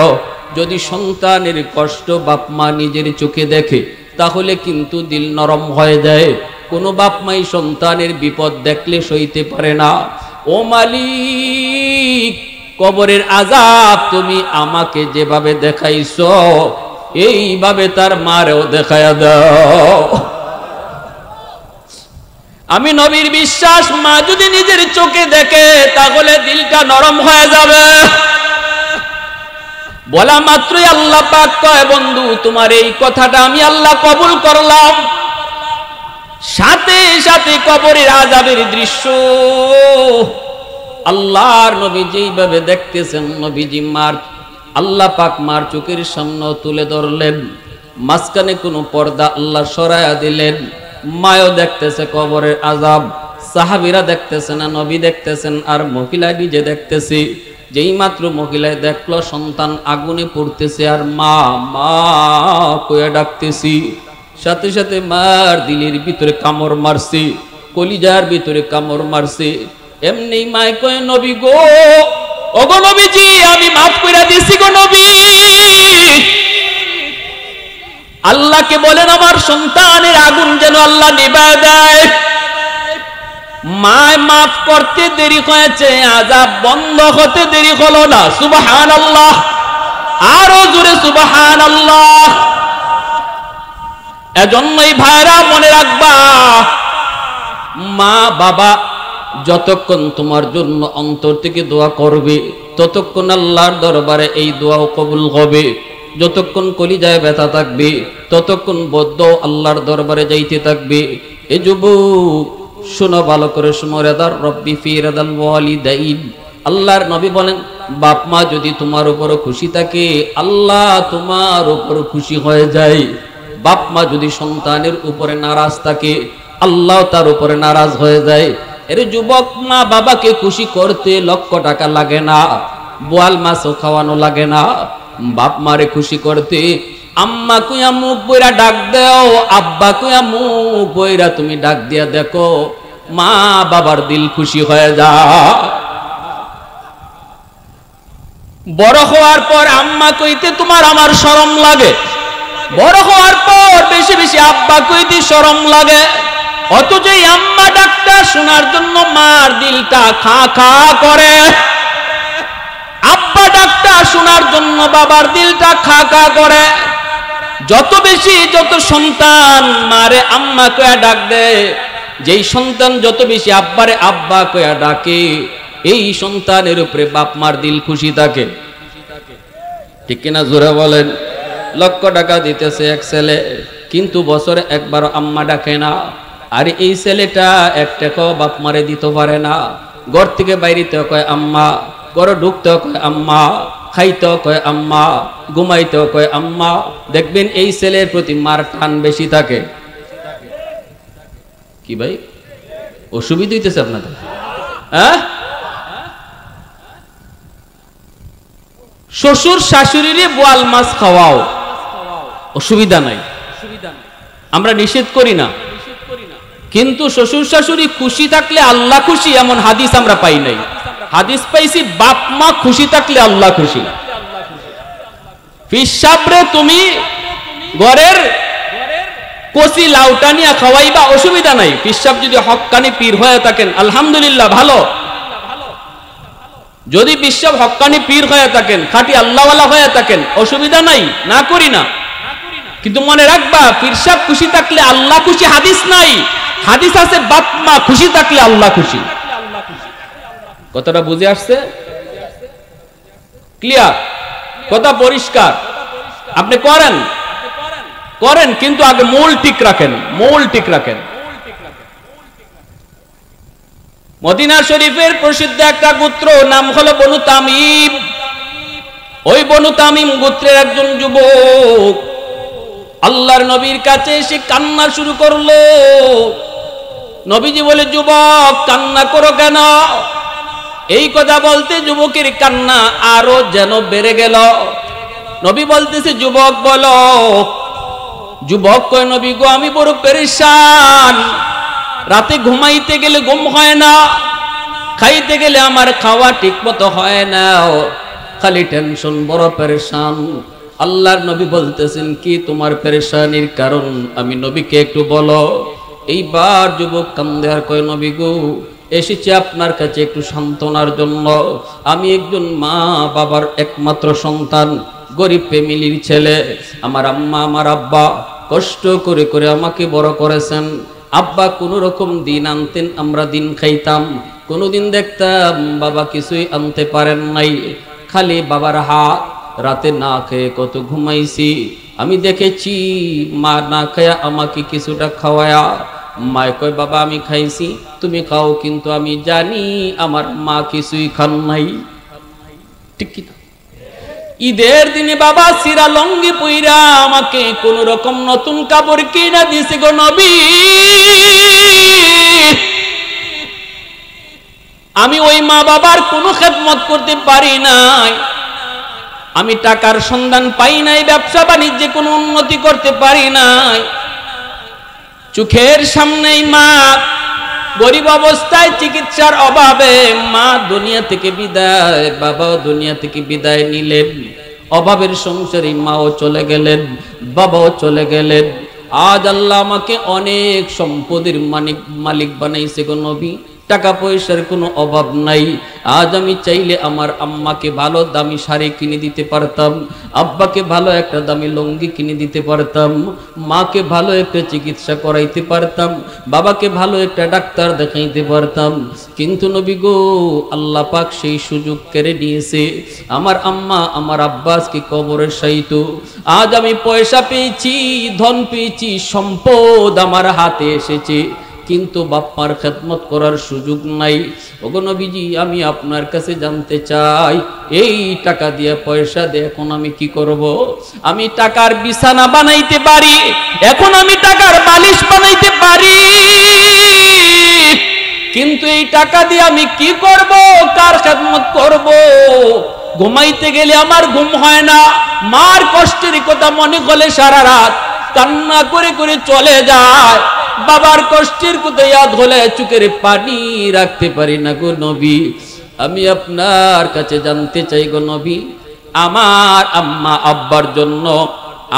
যদি সন্তানের কষ্ট বাপ মা নিজের চোখে দেখে তাহলে কিন্তু দিল নরম হয়ে যায়। কোনো বাপ মাই সন্তানের বিপদ দেখলে সইতে পারে না। ও মালিক কবরের আযাব তুমি আমাকে যেভাবে দেখাইছো এইভাবে তার মারেও দেখায়া দাও। আমি নবীর বিশ্বাস, মা যদি নিজের চোখে দেখে তাহলে দিলটা নরম হয়ে যাবে। বলা মাত্রই আল্লাহ পাক কয়, বন্ধু তোমার এই কথাটা আমি আল্লাহ কবুল করলাম। সাথে সাথে কবরের আযাবের দৃশ্য আল্লাহর নবী যেইভাবে দেখতেছেন, নবীজি মার আল্লাহ পাক মার চোখের সামনে তুলে ধরলেন। মাঝখানে কোনো পর্দা আল্লাহ সরায়া দিলেন। মায়ও দেখতেছে কবরের আযাব, সাহাবীরা দেখতেছে না, নবী দেখতেছেন আর মহিলা নিজে দেখতেছে। যেই মাত্র মহিলায় দেখলো সন্তান আগুনে পড়তেছে আর মা মা কয়ে ডাকতেছি, সাথে সাথে মার দিলের ভিতরে কামড় মারছে, কলিজার ভিতরে কামড় মারছে। এমনি মায় কয়, নবী গো ওগো নবীজি আমি মাফ কইরা দিছি গো নবী। আল্লাহকে বলেন আমার সন্তানের আগুন যেন আল্লাহ নিভায় দেয়। মায় মাফ করতে দেরি হয়েছে, আযাব বন্ধ হতে দেরি হলো না। সুবহানাল্লাহ, আরো জোরে সুবহানাল্লাহ। এজন্যই ভাইরা মনে রাখবা, মা বাবা যতক্ষণ তোমার জন্য অন্তর থেকে দোয়া করবে ততক্ষণ আল্লাহর দরবারে এই দোয়াও কবুল হবে। যতক্ষণ কলিজায় ব্যথা থাকবে ততক্ষণ বদ্ধ আল্লাহর দরবারে যাইতে থাকবে। এ যুবক শোনো, ভালো করে শোনো, রেদার রব্বি ফি রেদাল ওয়ালিদাইন। আল্লাহর নবী বলেন, বাপ মা যদি তোমার উপর খুশি থাকে আল্লাহ তোমার উপর খুশি হয়ে যায়। বাপ মা যদি সন্তানের উপরে নারাজ থাকে আল্লাহ তার উপরে নারাজ হয়ে যায়। এর যুবক, মা বাবাকে খুশি করতে লক্ষ টাকা লাগে না, বোয়াল মাছও খাওয়ানো লাগে না। বাপ মারে খুশি করতে আম্মা কুয়া মুখ বইরা ডাক দাও, আব্বা কুয়া মুখ বইরা তুমি ডাক দিয়া দেখো, মা বাবার দিল খুশি হয়ে যায়। বড় হওয়ার পর আম্মা কইতে তোমার আমার শরম লাগে, বড় হওয়ার পর বেশি বেশি আব্বা কইতে শরম লাগে। অথচ এই আম্মা ডাকটা শোনার জন্য মার দিলটা খা খা করে, আব্বা ডাকটা শোনার জন্য বাবার দিলটা খা খা করে। যত বেশি যত সন্তান মারে আম্মা কয়া ডাক দেয়, যেই সন্তান যত বেশি আব্বারে আব্বা কয়া ডাকে, এই সন্তানের উপরে বাপ মার দিল খুশি থাকে। ঠিক কিনা জোরে বলেন? লক্ষ টাকা দিতেছে এক ছেলে, কিন্তু বছরে একবার আম্মা ডাকে না। আর এই ছেলেটা এক টাকাও বাপ মারে দিতে পারে না। ঘর থেকে বাইরেতেও কয় আম্মা, ঘরে ঢুকতেও কয় আম্মা, খাইতেও কয় আম্মা, ঘুমাইতেও কয় আম্মা। দেখবেন এই ছেলের প্রতি মার টান বেশি থাকে। কি ভাই অসুবিধা হইতেছে আপনাদের? হ্যাঁ, শ্বশুর শাশুড়িরে বোয়াল মাছ খাওয়াও, অসুবিধা নাই, আমরা নিষেধ করি না। কিন্তু শ্বশুর শাশুড়ি খুশি থাকলে আল্লাহ খুশি, এমন হাদিস আমরা পাই নাই। হাদিস পাইছি বাপ মা খুশি থাকলে আল্লাহ খুশি। পিসাবরে তুমি ঘরের কচি লাউটা নিয়ে খাওয়াইবা, অসুবিধা নাই। পিসাব যদি হক্কানি পীর হয়ে থাকেন আলহামদুলিল্লাহ ভালো। যদি পিসাব হক্কানি পীর হয়ে থাকেন, খাঁটি আল্লাহওয়ালা হয়ে থাকেন, অসুবিধা নাই, না করি না। কিন্তু মনে রাখবা পিসাব খুশি থাকলে আল্লাহ খুশি হাদিস নাই। হাদিস আছে বাপ মা খুশি থাকলে আল্লাহ খুশি। কথাটা বুঝে আসছে? ক্লিয়ার? কথা পরিষ্কার? আপনি করেন করেন, কিন্তু আগে মূল ঠিক রাখেন, মূল ঠিক রাখেন। মদিনা শরীফের প্রসিদ্ধ একটা গোত্র, নাম হলো বনু তামিম। ওই বনু তামিম গোত্রের একজন যুবক আল্লাহর নবীর কাছে এসে কান্না শুরু করলো। নবীজি বলে, যুবক কান্না করো কেন? এই কথা বলতে যুবকের কান্না আরো যেন বেড়ে গেল। নবী বলতেছে, যুবক বলো। যুবক কয়, নবী গো আমি বড় পেরেশান, রাতে ঘুমাইতে গেলে ঘুম হয় না, খাইতে গেলে আমার খাওয়া ঠিক মতো হয় না, খালি টেনশন, বড় পেরেশান। আল্লাহর নবী বলতেছেন, কি তোমার পেরেশানির কারণ আমি নবীকে একটু বলো। এইবার যুবক কান্দে আর কয়, নবী গো এসেছি আপনার কাছে একটু সান্ত্বনার জন্য। আমি একজন মা বাবার একমাত্র সন্তান, গরিব ফ্যামিলির ছেলে। আমার আম্মা আমার আব্বা কষ্ট করে করে আমাকে বড় করেছেন। আব্বা কোনো রকম দিন আনতেন, আমরা দিন খাইতাম। কোনোদিন দেখতাম বাবা কিছুই আনতে পারেন নাই, খালি বাবার হাত। রাতে না খেয়ে কত ঘুমাইছি। আমি দেখেছি মা না খায়া আমাকে কিছুটা খাওয়ায়া। মায় কয়, বাবা আমি খাইছি, তুমি খাও, কিন্তু আমি জানি আমার মা কিছুই খান নাই। ঠিক কি? ঈদের দিনে বাবা সিরা লঙ্গি পইরা আমাকে কোন রকম নতুন কাপড় কিনা দিছে গো নবী। আমি ওই মা বাবার কোনো খেদমত করতে পারি নাই। আমি টাকার সন্ধান পাই নাই, ব্যবসা বাণিজ্যে কোনো উন্নতি করতে পারি নাই। চোখের সামনেই মা গরিব অবস্থায়, চিকিৎসার অভাবে মা দুনিয়া থেকে বিদায়, বাবাও দুনিয়া থেকে বিদায় নিলেন। অভাবের সংসারে মাও চলে গেলেন, বাবাও চলে গেলেন। আজ আল্লাহ আমাকে অনেক সম্পদের মালিক বানাইছে গো নবী। টাকা পয়সার কোনো অভাব নাই। আজ আমি চাইলে আমার আম্মাকে ভালো দামি শাড়ি কিনে দিতে পারতাম, আব্বাকে ভালো একটা দামি লুঙ্গি কিনে দিতে পারতাম, মাকে ভালো একটা চিকিৎসা করাইতে পারতাম, বাবাকে ভালো একটা ডাক্তার দেখাইতে পারতাম। কিন্তু নবী গো আল্লাহ পাক সেই সুযোগ কেড়ে নিয়েছে। আমার আম্মা আমার আব্বাসকে কবরে শায়িত। আজ আমি পয়সা পেয়েছি, ধন পেয়েছি, সম্পদ আমার হাতে এসেছে, কিন্তু বাপ্পার খেদমত করার সুযোগ নাই। ওগো নবীজি আমি আপনার কাছে জানতে চাই, এই টাকা দিয়ে পয়সা দিয়ে এখন আমি কি করব? আমি টাকার বিছানা বানাইতে পারি, এখন আমি টাকার বালিশ বানাইতে পারি, কিন্তু এই টাকা দিয়ে আমি কি করব? কার খেদমত করব? ঘুমাইতে গেলে আমার ঘুম হয় না। মার কষ্টের কথা মনে করলে সারা রাত কান্না করে করে চলে যায়। বাবার কষ্টের কথা ইয়াদ হলে চোখের পানি রাখতে পারি না গো নবী। আমি আপনার কাছে জানতে চাই গো নবী, আমার আম্মা আব্বার জন্য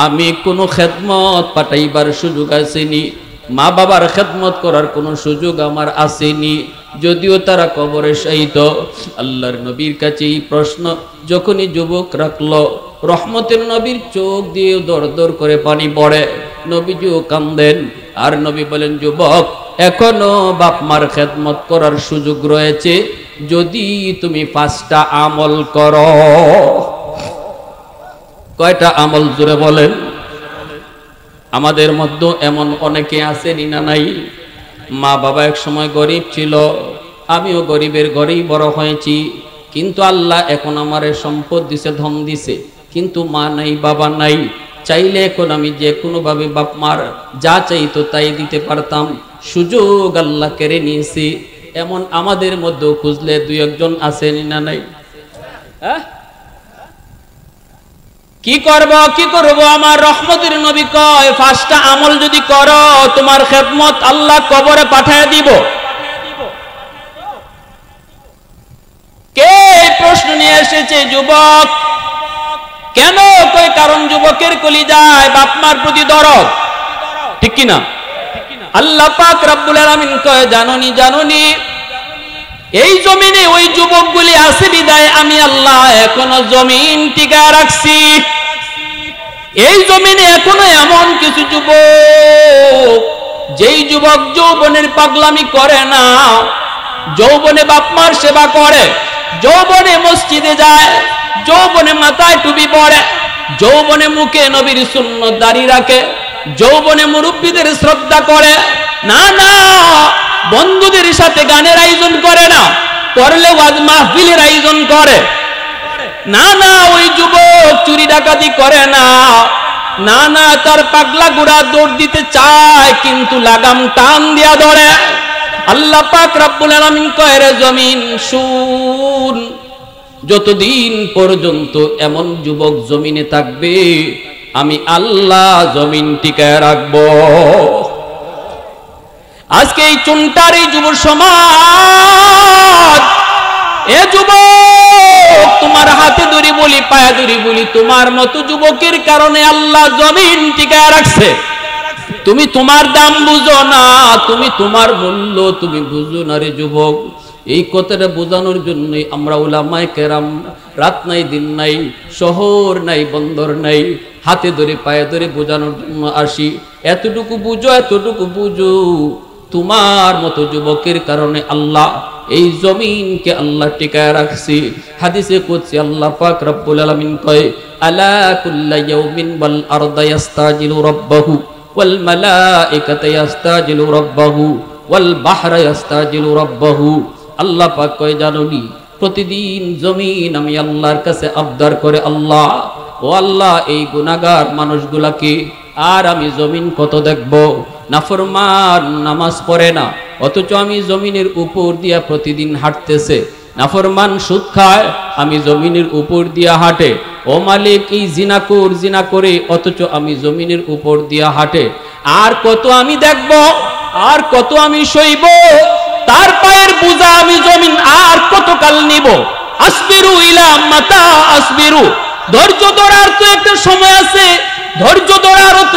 আমি কোনো খেদমত পাঠাইবার সুযোগ আসেনি, মা বাবার খেদমত করার কোনো সুযোগ আমার আসেনি, যদিও তারা কবরে শায়িত। আল্লাহর নবীর কাছে এই প্রশ্ন যখনই যুবক রাখলো, রহমতের নবীর চোখ দিয়ে দর দর করে পানি পড়ে, নবীজিও কান্দেন। আর নবী বলেন, যুবক, এখনো বাপ মার খেদমত করার সুযোগ রয়েছে যদি তুমি 5টা আমল করো। কয়টা আমল জোরে বলেন? আমাদের মধ্যে এমন অনেকে আছেন না নাই, মা বাবা এক সময় গরিব ছিল, আমিও গরিবের ঘরেই বড় হয়েছি, কিন্তু আল্লাহ এখন আমারে সম্পদ দিছে, ধন দিছে, কিন্তু মা নাই বাবা নাই। চাইলে এখন আমি যে কোনোভাবে বাপ মার যা চাইতো তাই দিতে পারতাম, সুযোগ আল্লাহ কেড়ে নিয়েছি। এমন আমাদের মধ্যেও খুঁজলে 2-1 আছেন না নাই? কি করব কি করব? আমার রহমতের নবী কয়, 5টা আমল যদি করো তোমার খেদমত আল্লাহ কবরে পাঠায় দিব। কে প্রশ্ন নিয়ে এসেছে? যুবক। কেন? কই কারণ যুবকের কলিজায় বাপ মার প্রতি দরদ, ঠিক কি না? আল্লাহ পাক রব্বুল আলামিন কয়, জাননি জাননি এই জমিনে ওই যুবকগুলি আছে বিদায় আমি আল্লাহ এখনো জমিন টিকা রাখছি। এই জমিনে এখনো এমন কিছু যুবক, যেই যুবক যৌবনের পাগলামি করে না, যৌবনে বাপ মার সেবা করে, যৌবনে মসজিদে যায়, যৌবনে মাথায় টুপি পরে, যৌবনে মুখে নবীর সুন্নত দাড়ি রাখে, যৌবনে মুরব্বীদের শ্রদ্ধা করে। না না, বন্ধুদের সাথে গানের আয়োজন করে না, করলে ওয়াজ মাহফিলের আয়োজন করে। না না, ওই যুবক চুরি ডাকাতি করে না। না না, তার পাগলা গুড়া দৌড় দিতে চায় কিন্তু লাগাম টান দিয়া ধরে। আল্লাহ পাক রব্বুল আলামিন কয়, রে জমিন শুন, যতদিন পর্যন্ত এমন যুবক জমিনে থাকবে আমি আল্লাহ জমিন টিকায় রাখবো। আজকে এই চুনটার এই যুব সমাজ, এ যুবক, তোমার হাতে ধরি বলি পায়ে ধরি বলি, তোমার মতো যুবকের কারণে আল্লাহ জমিন টিকায় রাখছে। তুমি তোমার দাম বুঝো না, তুমি তোমার মূল্য তুমি বুঝো না রে যুবক। এই কথাটা বোঝানোর জন্যই আমরা উলামায়ে কেরাম রাত নাই দিন নাই, শহর নাই বন্দর নাই, হাতে ধরে পায়ে ধরে বোঝানোর জন্য আসি। এতটুকু বুঝো, এতটুকু বুঝো, তোমার মতো যুবকের কারণে আল্লাহ এই জমিনকে আল্লাহ টিকায় রাখছি। হাদিসে কুদসি আল্লাহ পাক রব্বুল আলামিন কয়, আলা কুল্লা ইয়াউমিন ওয়াল আরদা ইস্তাজিলু রাব্বাহু ওয়াল মালাইকাতু ইস্তাজিলু রাব্বাহু ওয়াল বাহরা ইস্তাজিলু রাব্বাহু। আল্লাহ পাক কয়, জানোনি প্রতিদিন জমিন আমি আল্লাহর কাছে আবদার করে, আল্লাহ ও আল্লাহ এই গুনাহগার মানুষগুলাকে আর আমি জমিন কত দেখব, নাফরমান নামাজ পড়ে না অথচ আমি জমিনের উপর দিয়া প্রতিদিন হাঁটতেছে, নাফরমান সুদ খায় আমি জমিনের উপর দিয়া হাঁটে, ও মালিক এই জিনাকুর জিনা করে অথচ আমি জমিনের উপর দিয়া হাঁটে। আর কত আমি দেখব, আর কত আমি সইব, তার পায়ের বোঝা আমি জমিন আর কতকাল নিব। আসবিরু ইলা মাতা আসবিরু, ধৈর্য ধরার তো একটা সময় আছে, ধৈর্য ধরারও তো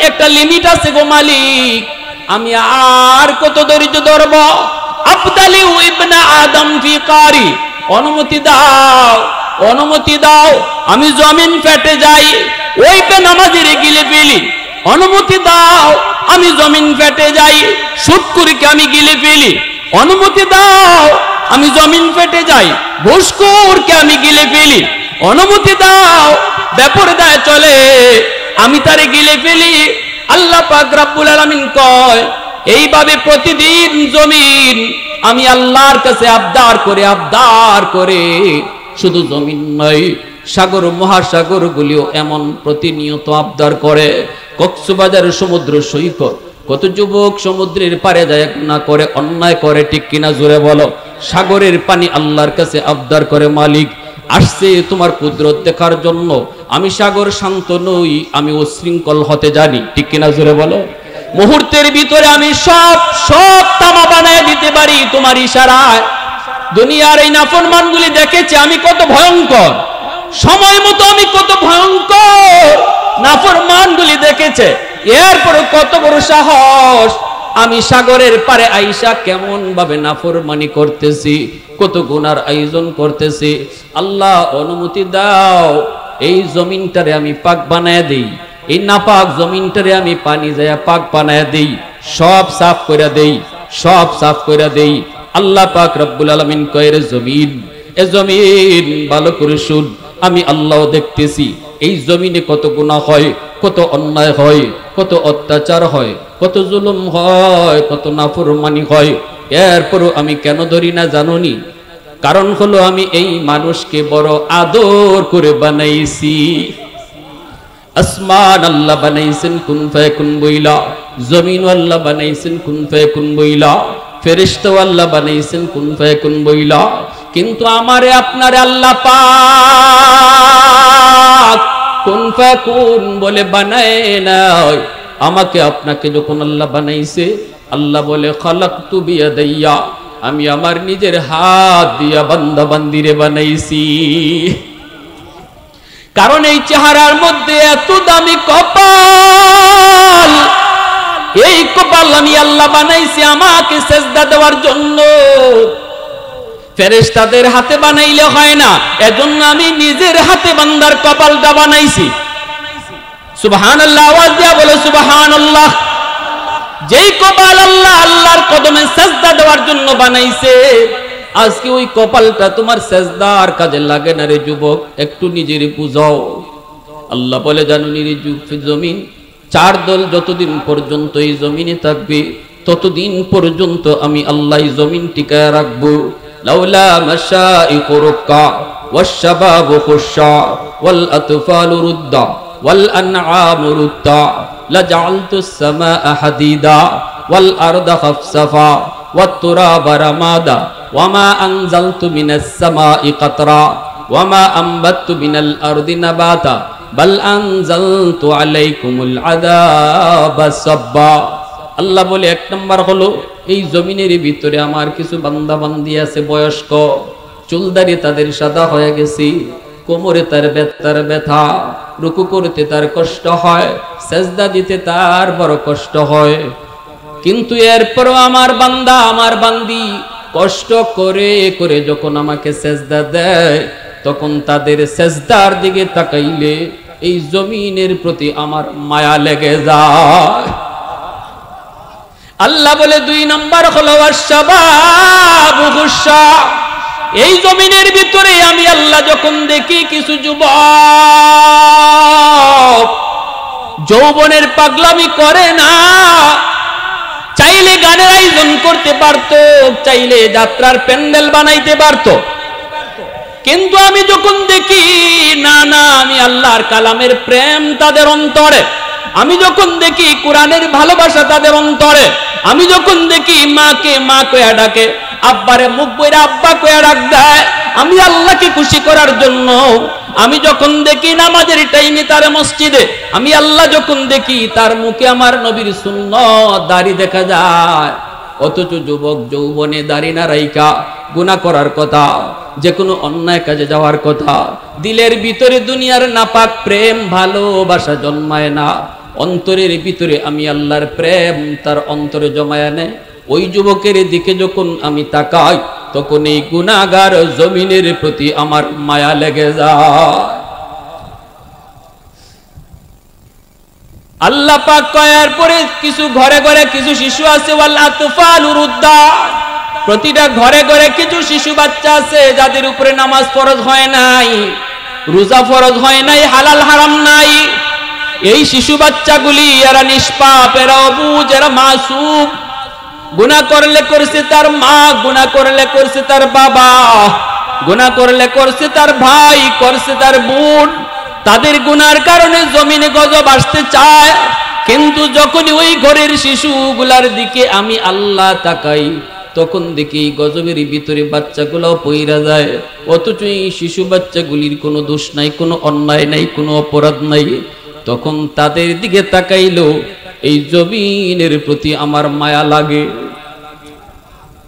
একটা লিমিট আছে গো মালিক, আমি আর কত ধৈর্য ধরব। আফদালি ইবনা আদম ফি কারি, অনুমতি দাও, অনুমতি দাও, আমি জমিন ফেটে যাই, ওই বেনামাজির গিলে ফেলি। অনুমতি দাও, আমি জমিন ফেটে যাই, সুদখোরকে আমি গিলে ফেলি। অনুমতি দাও, আমি জমিন ফেটে যাই, ঘুষখোরকে আমি গিলে ফেলি। অনুমতি দাও, বেপরদায় চলে আমি তারে গিলে ফেলি। আল্লাহ পাক রব্বুল আলামিন কয়, এইভাবে প্রতিদিন জমিন আমি আল্লাহর কাছে আবদার করে, শুধু জমিন নয় সাগর মহাসাগর গুলিও এমন প্রতিনিয়ত আবদার করে। কক্সবাজার সমুদ্র সৈকত, কত যুবক সমুদ্রের পারে যায় না করে, অন্যায় করে, ঠিক কিনা জোরে বলো। সাগরের পানি আল্লাহর কাছে আবদার করে, মালিক আসছে তোমার কুদরত দেখার জন্য, আমি সাগর শান্ত নই, আমি উশৃঙ্খল হতে জানি, ঠিক কিনা জোরে বলো। মুহূর্তের ভিতরে আমি সব তামা বানায় দিতে পারি তোমার ইশারায়। দুনিয়ার এই নাফরমানগুলি দেখেছে আমি কত ভয়ঙ্কর, সময় মতো আমি কত ভয়ঙ্কর, নাফরমানগুলি দেখেছে। এরপর কত বড় সাহস, আমি সাগরের পারে আইসা কেমন ভাবে নাফরমানি করতেছি, কত গুনার আয়োজন করতেছি। আল্লাহ অনুমতি দাও, এই জমিনটারে আমি পাক বানায় দেই, এই নাপাক জমিনটারে আমি পানি যায় পাক বানায় দেই, সব সাফ করে দেই, সব সাফ করে দেই। আল্লাহ পাক রব্বুল আলামিন কয়, রে জমিন, এ জমিন ভালো করে শুন, আমি আল্লাহ দেখতেছি এই জমিনে কত গুনাহ হয়, কত অন্যায় হয়, কত অত্যাচার হয়, কত জুলুম হয়, কত নাফরমানি হয়। এরপরও আমি কেন ধরি না জানোনি? কারণ হলো আমি এই মানুষকে বড় আদর করে বানাইছি। আসমান আল্লাহ বানাইছেন কুন ফায়াকুন বইলা, জমিন আল্লাহ বানাইছেন কুন ফায়াকুন বইলা, ফেরেশতা আল্লাহ বানাইছেন কুন ফায়াকুন বইলা। কিন্তু আমারে আপনারে আল্লাহ পাক কুন ফায়াকুন বলে বানায় নাই। আমাকে আপনাকে যখন আল্লাহ বানাইছে, আল্লাহ বলে খালাকতু বিয়াদাইয়া, আমি আমার নিজের হাত দিয়া বান্দা বান্দিরে বানাইছি। কারণ এই চেহারার মধ্যে এত দামি কপাল, এই কপাল আমি আল্লাহ বানাইছি আমাকে সেজদা দেওয়ার জন্য। ফেরেশতাদের হাতে বানাইলে হয় না, এজন্য আমি নিজের হাতে বান্দার কপালটা বানাইছি। সুবহানাল্লাহ, আওয়াজ দিয়া বলে সুবহানাল্লাহ। যেই কপাল আল্লাহ আল্লাহর কদমে সেজদা দেওয়ার জন্য বানাইছে, আজকে ওই কপালটা তোমার সেজদার কাজে লাগে না রে যুবক, একটু নিজের বুঝাও। আল্লাহ বলে, জানুনি রে জমিন, চার দল যতদিন পর্যন্ত এই জমিনে থাকবে ততদিন পর্যন্ত আমি আল্লাহ জমিন টিকায় রাখবো। লাউলা মাশাইখু রুক্কা ওয়াশ-শাবাবু খুশশা ওয়াল আতফালু রুদ্দা ওয়াল আনআমু রুদ্দা লাজআলতুস সামাআ হাদিদা ওয়াল আরদা খাফসাফা ওয়াত তুরাবা রামাদা ওয়ামা আনজালতু মিনাস সামাই কাতরা ওয়ামা আনবাততু মিনাল আরদি নাবাতা বাল আনজালতু আলাইকুমুল আযাবা সাব্বা। আল্লাহ বলে, এক নাম্বার হলো এই জমিনের ভিতরে আমার কিছু বান্দা বান্দি আছে বয়স্ক, চুলদারি তাদের সাদা হয়ে গেছে, কোমরে তার ব্যথা, রুকু করতে তার কষ্ট হয়, সেজদা দিতে তার বড় কষ্ট হয়। কিন্তু এরপরও আমার বান্দা আমার বান্দি কষ্ট করে করে যখন আমাকে সেজদা দেয়, তখন তাদের সেজদার দিকে তাকাইলে এই জমিনের প্রতি আমার মায়া লেগে যায়। আল্লাহ বলে, দুই নাম্বার হলো ওয়াশ-শাবাবু খুশশা। এই জমিনের ভিতরে আমি আল্লাহ যখন দেখি কিছু যুবক যৌবনের পাগলামি করে না, চাইলে গানের আয়োজন করতে পারতো, চাইলে যাত্রার প্যান্ডেল বানাইতে পারতো, কিন্তু আমি যখন দেখি না না, আমি আল্লাহর কালামের প্রেম তাদের অন্তরে, আমি যখন দেখি কোরআনের ভালোবাসা তাদের অন্তরে, আমি যখন দেখি মাকে মা কয়া ডাকে, আব্বারে মুখ বইরা আব্বা কয়া ডাক দেয়, আমি আল্লাহকে খুশি করার জন্য, আমি যখন দেখি নামাজের টাইমে তার মসজিদে, আমি আল্লাহ যখন দেখি তার মুখে আমার নবীর সুন্নাত দাড়ি দেখা যায়, অথচ যুবক যৌবনে দাড়ি না রাইকা গুনাহ করার কথা, যে কোনো অন্যায় কাজে যাওয়ার কথা, দিলের ভিতরে দুনিয়ার নাপাক প্রেম ভালোবাসা জন্মায় না, অন্তরের ভিতরে আমি আল্লাহর প্রেম তার অন্তরে জমায় নেয়। ওই যুবকের দিকে যখন আমি তাকাই, তখন এই গুনাহগার জমিনের প্রতি আমার মায়া লেগে যায়। আল্লাহ পাক কয়ার পরে কিছু ঘরে ঘরে কিছু শিশু আছে, ওয়াল আতফালু রুদ্দা, প্রতিটা ঘরে ঘরে কিছু শিশু বাচ্চা আছে যাদের উপরে নামাজ ফরজ হয় নাই, রোজা ফরজ হয় নাই, হালাল হারাম নাই। এই শিশু বাচ্চাগুলি এরা নিষ্পাপ, এরা অবুঝ, এরা মাসুম। গুনাহ করলে করছে তার মা, গুনাহ করলে করছে তার বাবা, গুনাহ করলে করছে তার ভাই, করছে তার বোন। তাদের গুনার কারণে জমিনে গজব আসতে চায়, কিন্তু যখনই ওই ঘরের শিশুগুলার দিকে আমি আল্লাহ তাকাই, তখন দেখি গজবের ভিতরে বাচ্চাগুলাও পইরা যায়, অথচ এই শিশু বাচ্চাগুলির কোনো দোষ নাই, কোনো অন্যায় নাই, কোনো অপরাধ নাই। তখন তাদের দিকে তাকাইলো এই জমিনের প্রতি আমার মায়া লাগে।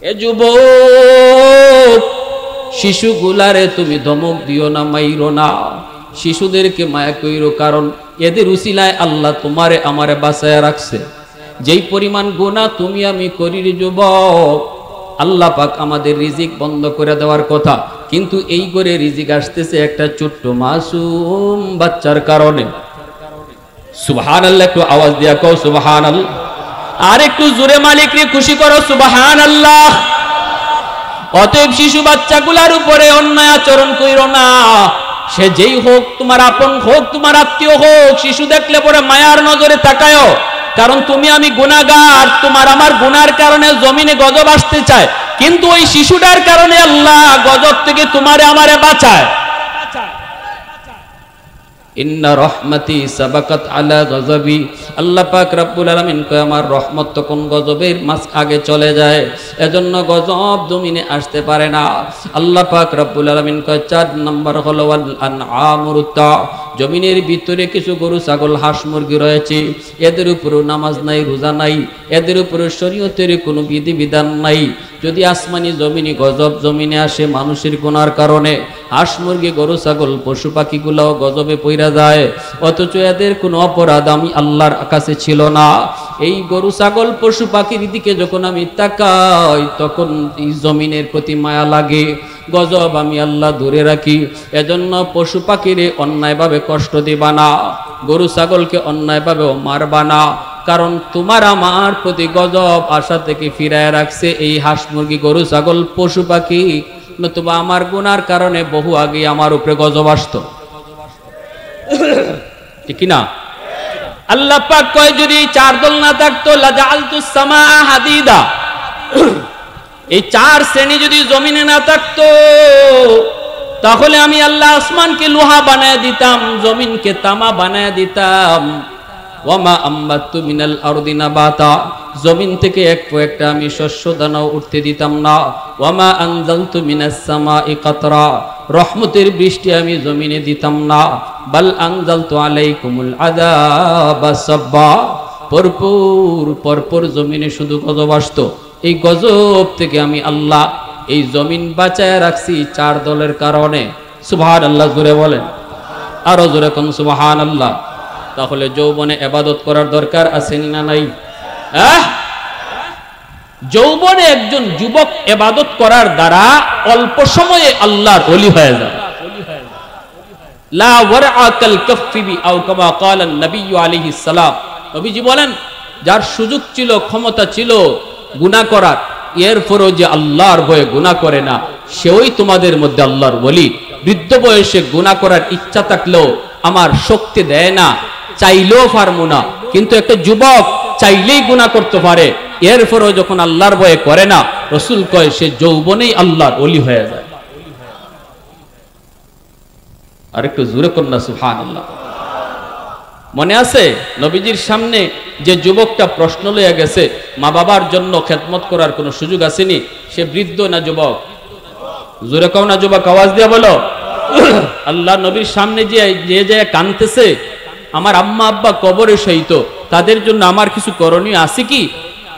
এ যুবক, শিশুগুলারে তুমি ধমক দিও না, মাইরো না, শিশুদেরকে মায়া কইরো, কারণ এদের উসিলায় আল্লাহ তোমারে আমারে বাঁচায়া রাখছে। যেই পরিমাণ গুনাহ তুমি আমি করি রে যুবক, আল্লাহ পাক আমাদের রিজিক বন্ধ করে দেওয়ার কথা, কিন্তু এই করে রিজিক আসতেছে একটা ছোট্ট মাসুম বাচ্চার কারণে। সুবহানাল্লাহ, একটু আওয়াজ দিয়া কও সুবহানাল্লাহ, আর একটু জোরে মালিককে খুশি করো সুবহানাল্লাহ। অতএব শিশু বাচ্চাগুলার উপরে অন্যায় আচরণ কইরো না, সে যেই হোক, তোমার আপন হোক, তোমার আত্মীয় হোক, শিশু দেখলে পরে মায়ার নজরে তাকায়ও, কারণ তুমি আমি গুনাহগার, তোমার আমার গুনার কারণে জমিনে গজব আসতে চায়, কিন্তু ওই শিশুটার কারণে আল্লাহ গজব থেকে তোমারে আমারে বাঁচায়। ইন্না রহমতি সাবাকাত আলা গজবি, আল্লাহ পাক রব্বুল আলামিন কয় আমার রহমত তখন গজবের মাঝ আগে চলে যায়, এজন্য গজব জমিনে আসতে পারে না। আল্লাহ পাক রব্বুল আলামিন কয় 4 নম্বর হলো ওয়াল আনআমুরতা, জমিনের ভিতরে কিছু গরু ছাগল হাঁস মুরগি রয়েছে, এদের উপরও নামাজ নাই, রোজা নাই, এদের উপরে শরীয়তের কোনো বিধিবিধান নাই। যদি আসমানি জমিনি গজব জমিনে আসে মানুষের গুনার কারণে, হাঁস মুরগি গরু ছাগল পশু পাখিগুলোও গজবে পইরা যায়, অথচ এদের কোনো অপরাধ আমি আল্লাহর কাছে ছিল না। এই গরু ছাগল পশু পাখির দিকে যখন আমি তাকাই, তখন এই জমিনের প্রতি মায়া লাগে, গজব আমি আল্লাহ দূরে রাখি। এজন্য পশু পাখিরে অন্যায়ভাবে কষ্ট দিবা না, গরু ছাগলকে অন্যায়ভাবেও মারবা না, কারণ তোমার আমার প্রতি গজব আশা থেকে ফিরায় রাখছে এই হাঁস মুরগি গরু ছাগল পশু পাখি, নতুবা আমার গুনার কারণে বহু আগে আমার উপরে গজব আসতো, ঠিক না? আল্লাহ পাক কয় যদি 4 দল না থাকতো লাজালতুস সামাআ হাদিদা, এই 4 শ্রেণী যদি জমিনে না থাকতো, তাহলে আমি আল্লাহ আসমানকে লোহা বানায় দিতাম, জমিনকে তামা বানায় দিতাম। ওয়ামা আম্বাতু মিনাল আরদি নাবাতা, জমিন থেকে একটা আমি শস্য দানাও উঠতে দিতাম না। ওয়ামা আনজালতু মিনাস সামাই কাতরা, রহমতের বৃষ্টি আমি জমিনে দিতাম না। বাল আনজালতু আলাইকুমুল আযাবা সাব্বা, পরপর জমিনে শুধু গজব আসতো। এই গজব থেকে আমি আল্লাহ এই জমিন বাঁচায় রাখছি 4 দলের কারণে। সুবহানাল্লাহ, জোরে বলেন, আরো জোরে কোন সুবহানাল্লাহ। তাহলে যৌবনে ইবাদত করার দরকার আছে না নাই? যৌবনে একজন যুবক ইবাদত করার দ্বারা অল্প সময়ে আল্লাহর ওলি হয়ে যায়। লা ওয়ারআ কাল কাফফি আও কামা ক্বালা নবী আলাইহিস সালাম, নবীজি বলেন যার সুযোগ ছিল, ক্ষমতা ছিল গুনাহ করার, এরপরও যে আল্লাহর ভয়ে গুনাহ করে না, সেই তোমাদের মধ্যে আল্লাহর ওলি। বৃদ্ধ বয়সে গুনাহ করার ইচ্ছা থাকলেও আমার শক্তি দেয় না, চাইলেও পারবো না, কিন্তু একটা যুবক চাইলেই গুনাহ করতে পারে, এরপরও যখন আল্লাহর ভয়ে করে না, রাসূল কয় সে যৌবনেই আল্লাহর ওলি হয়ে যায়। আর একটু জোরে কন্যা সুবহানাল্লাহ। মনে আছে নবীজির সামনে যে যুবকটা প্রশ্ন লইয়া গেছে, মা বাবার জন্য খেদমত করার কোনো সুযোগ আসেনি, সে বৃদ্ধ না যুবক? জোরে কও না যুবক, আওয়াজ দিয়া বলো। আল্লাহ নবীর সামনে যে কাঁদতেছে, আমার আম্মা আব্বা কবরে শহীদ, তাদের জন্য আমার কিছু করণীয় আছে কি?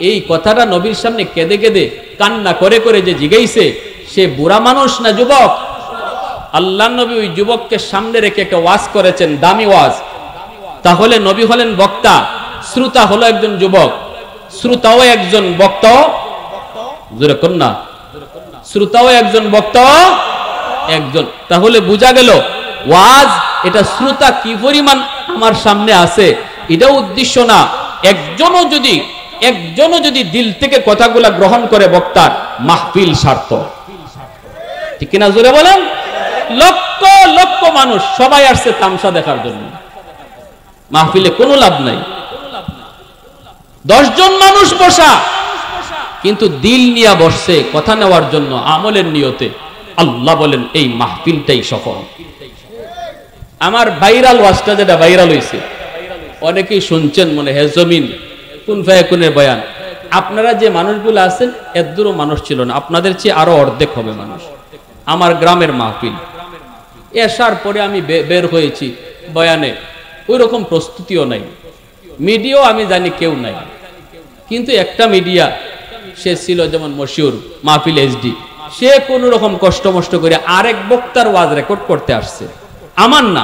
এই কথাটা নবীর সামনে কেঁদে কেঁদে কান্না করে করে যে জিগাইছে, সে বুড়া মানুষ না যুবক? আল্লাহ নবী ওই যুবককে সামনে রেখে একটা ওয়াজ করেছেন, দামি ওয়াজ। তাহলে নবী হলেন বক্তা, শ্রোতা হলো একজন যুবক, শ্রোতাও একজন বক্তা, জোরে কন্যা, শ্রোতাও একজন বক্তা একজন। তাহলে বোঝা গেল ওয়াজ এটা শ্রোতা কি পরিমাণ আমার সামনে আছে, এটা উদ্দেশ্য না। একজনও যদি দিল থেকে কথাগুলা গ্রহণ করে বক্তার, মাহফিল সার্থক, ঠিক কিনা জোরে বলেন? লক্ষ লক্ষ মানুষ সবাই আসছে তামসা দেখার জন্য, মাহফিলে কোনো লাভ নাই। 10 জন মানুষ বসা, কিন্তু দিল নিয়ে বসছে কথা নেওয়ার জন্য, আমলের নিয়তে। আল্লাহ বলেন এই মাহফিলটাই সফল। আমার ভাইরাল ওয়াজটা যেটা ভাইরাল হয়েছে, অনেকেই শুনছেন মনে হয়, জমিন কোন ফায়াকুনের বয়ান। আপনারা যে মানুষগুলো আছেন, এত দূরও মানুষ ছিল না, আপনাদের চেয়ে আরো অর্ধেক হবে মানুষ। আমার গ্রামের মাহফিল, এসার পরে আমি বের হয়েছি বয়ানে, ওই রকম প্রস্তুতিও নাই, মিডিয়াও আমি জানি কেউ নাই, কিন্তু একটা মিডিয়া সে ছিল যেমন মশিউর মাহফিল HD, সে কোন রকম কষ্ট মষ্ট করে আরেক বক্তার ওয়াজ রেকর্ড করতে আসছে, আমার না,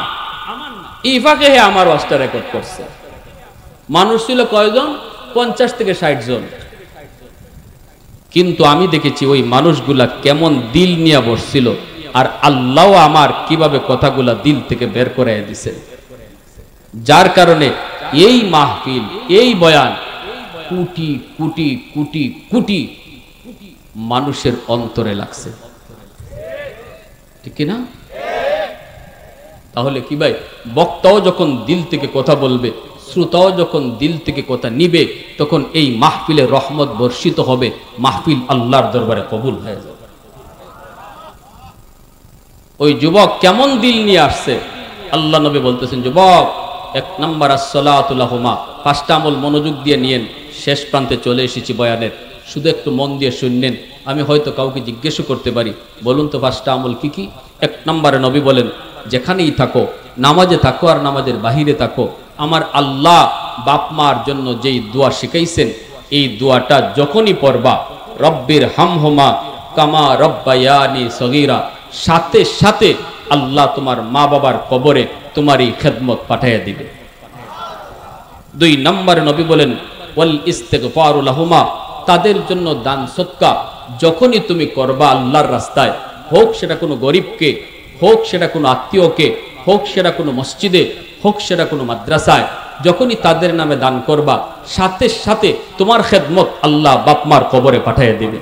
ইফাকে হে আমার ওয়াজটা রেকর্ড করছে। মানুষ ছিল কয়জন? 50 থেকে 60 জন। কিন্তু আমি দেখেছি ওই মানুষগুলা কেমন দিল নিয়ে বসছিল, আর আল্লাহ আমার কিভাবে কথাগুলা দিল থেকে বের করে দিছে, যার কারণে এই মাহফিল, এই বয়ান কোটি কোটি কোটি কোটি মানুষের অন্তরে লাগছে, ঠিক না? তাহলে কি ভাই, বক্তাও যখন দিল থেকে কথা বলবে, শ্রোতাও যখন দিল থেকে কথা নিবে, তখন এই মাহফিলে রহমত বর্ষিত হবে, মাহফিল আল্লাহর দরবারে কবুল হয়ে যাবে। ওই যুবক কেমন দিল নিয়ে আসছে, আল্লাহ নবী বলতেছেন, যুবক 1 নাম্বার আসসালাতু লাহুমা, 5টা আমল মনোযোগ দিয়ে নিয়েন। শেষ প্রান্তে চলে এসেছি বয়ানের, শুধু একটু মন দিয়ে শুনলেন। আমি হয়তো কাউকে জিজ্ঞেসও করতে পারি, বলুন তো 5টা আমল কি কি? 1 নম্বরে নবী বলেন, যেখানেই থাকো, নামাজে থাকো আর নামাজের বাহিরে থাকো, আমার আল্লাহ বাপ মার জন্য যেই দোয়া শিখাইছেন, এই দোয়াটা যখনই পড়বা, রব্বির হামহুমা কামা রব্বায়ানি সগীরা, সাথে সাথে আল্লাহ তোমার মা বাবার কবরে তোমারই খেদমত পাঠাইয়া দিবে। 2 নম্বরে নবী বলেন, ওয়াল ইস্তিগফারু লাহুমা, তাদের জন্য দান সদকা যখনই তুমি করবা আল্লাহর রাস্তায়, হোক সেটা কোনো গরিবকে, হোক সেটা কোনো আত্মীয়কে, হোক সেটা কোনো মসজিদে, হোক সেটা কোনো মাদ্রাসায়, যখনই তাদের নামে দান করবা, সাথে সাথে তোমার খেদমত আল্লাহ বাপমার কবরে পাঠিয়ে দিবে।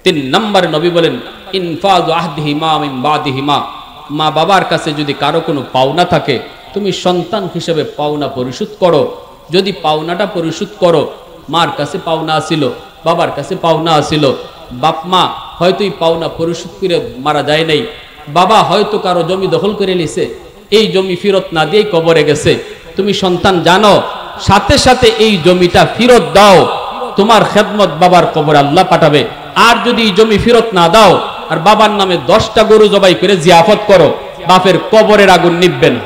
3 নম্বরে নবী বলেন, ইনফাযু আহদিহিমা মিন বাদিহিমা, মা বাবার কাছে যদি কারো কোনো পাওনা থাকে, তুমি সন্তান হিসেবে পাওনা পরিশোধ করো। যদি পাওনাটা পরিশোধ করো, মার কাছে পাওনা আসিল, বাবার কাছে পাওনা আসিল, বাপ মা হয়তো এই পাওনা পরিশোধ করে মারা যায় নাই, বাবা হয়তো কারো জমি দখল করে নিছে, এই জমি ফেরত না দিয়েই কবরে গেছে, তুমি সন্তান জানো, সাথে সাথে এই জমিটা ফেরত দাও, তোমার খেদমত বাবার কবরে আল্লাহ পাঠাবে। আর যদি এই জমি ফেরত না দাও আর বাবার নামে 10টা গরু জবাই করে জিয়াফত করো, বাপের কবরের আগুন নিভবে না।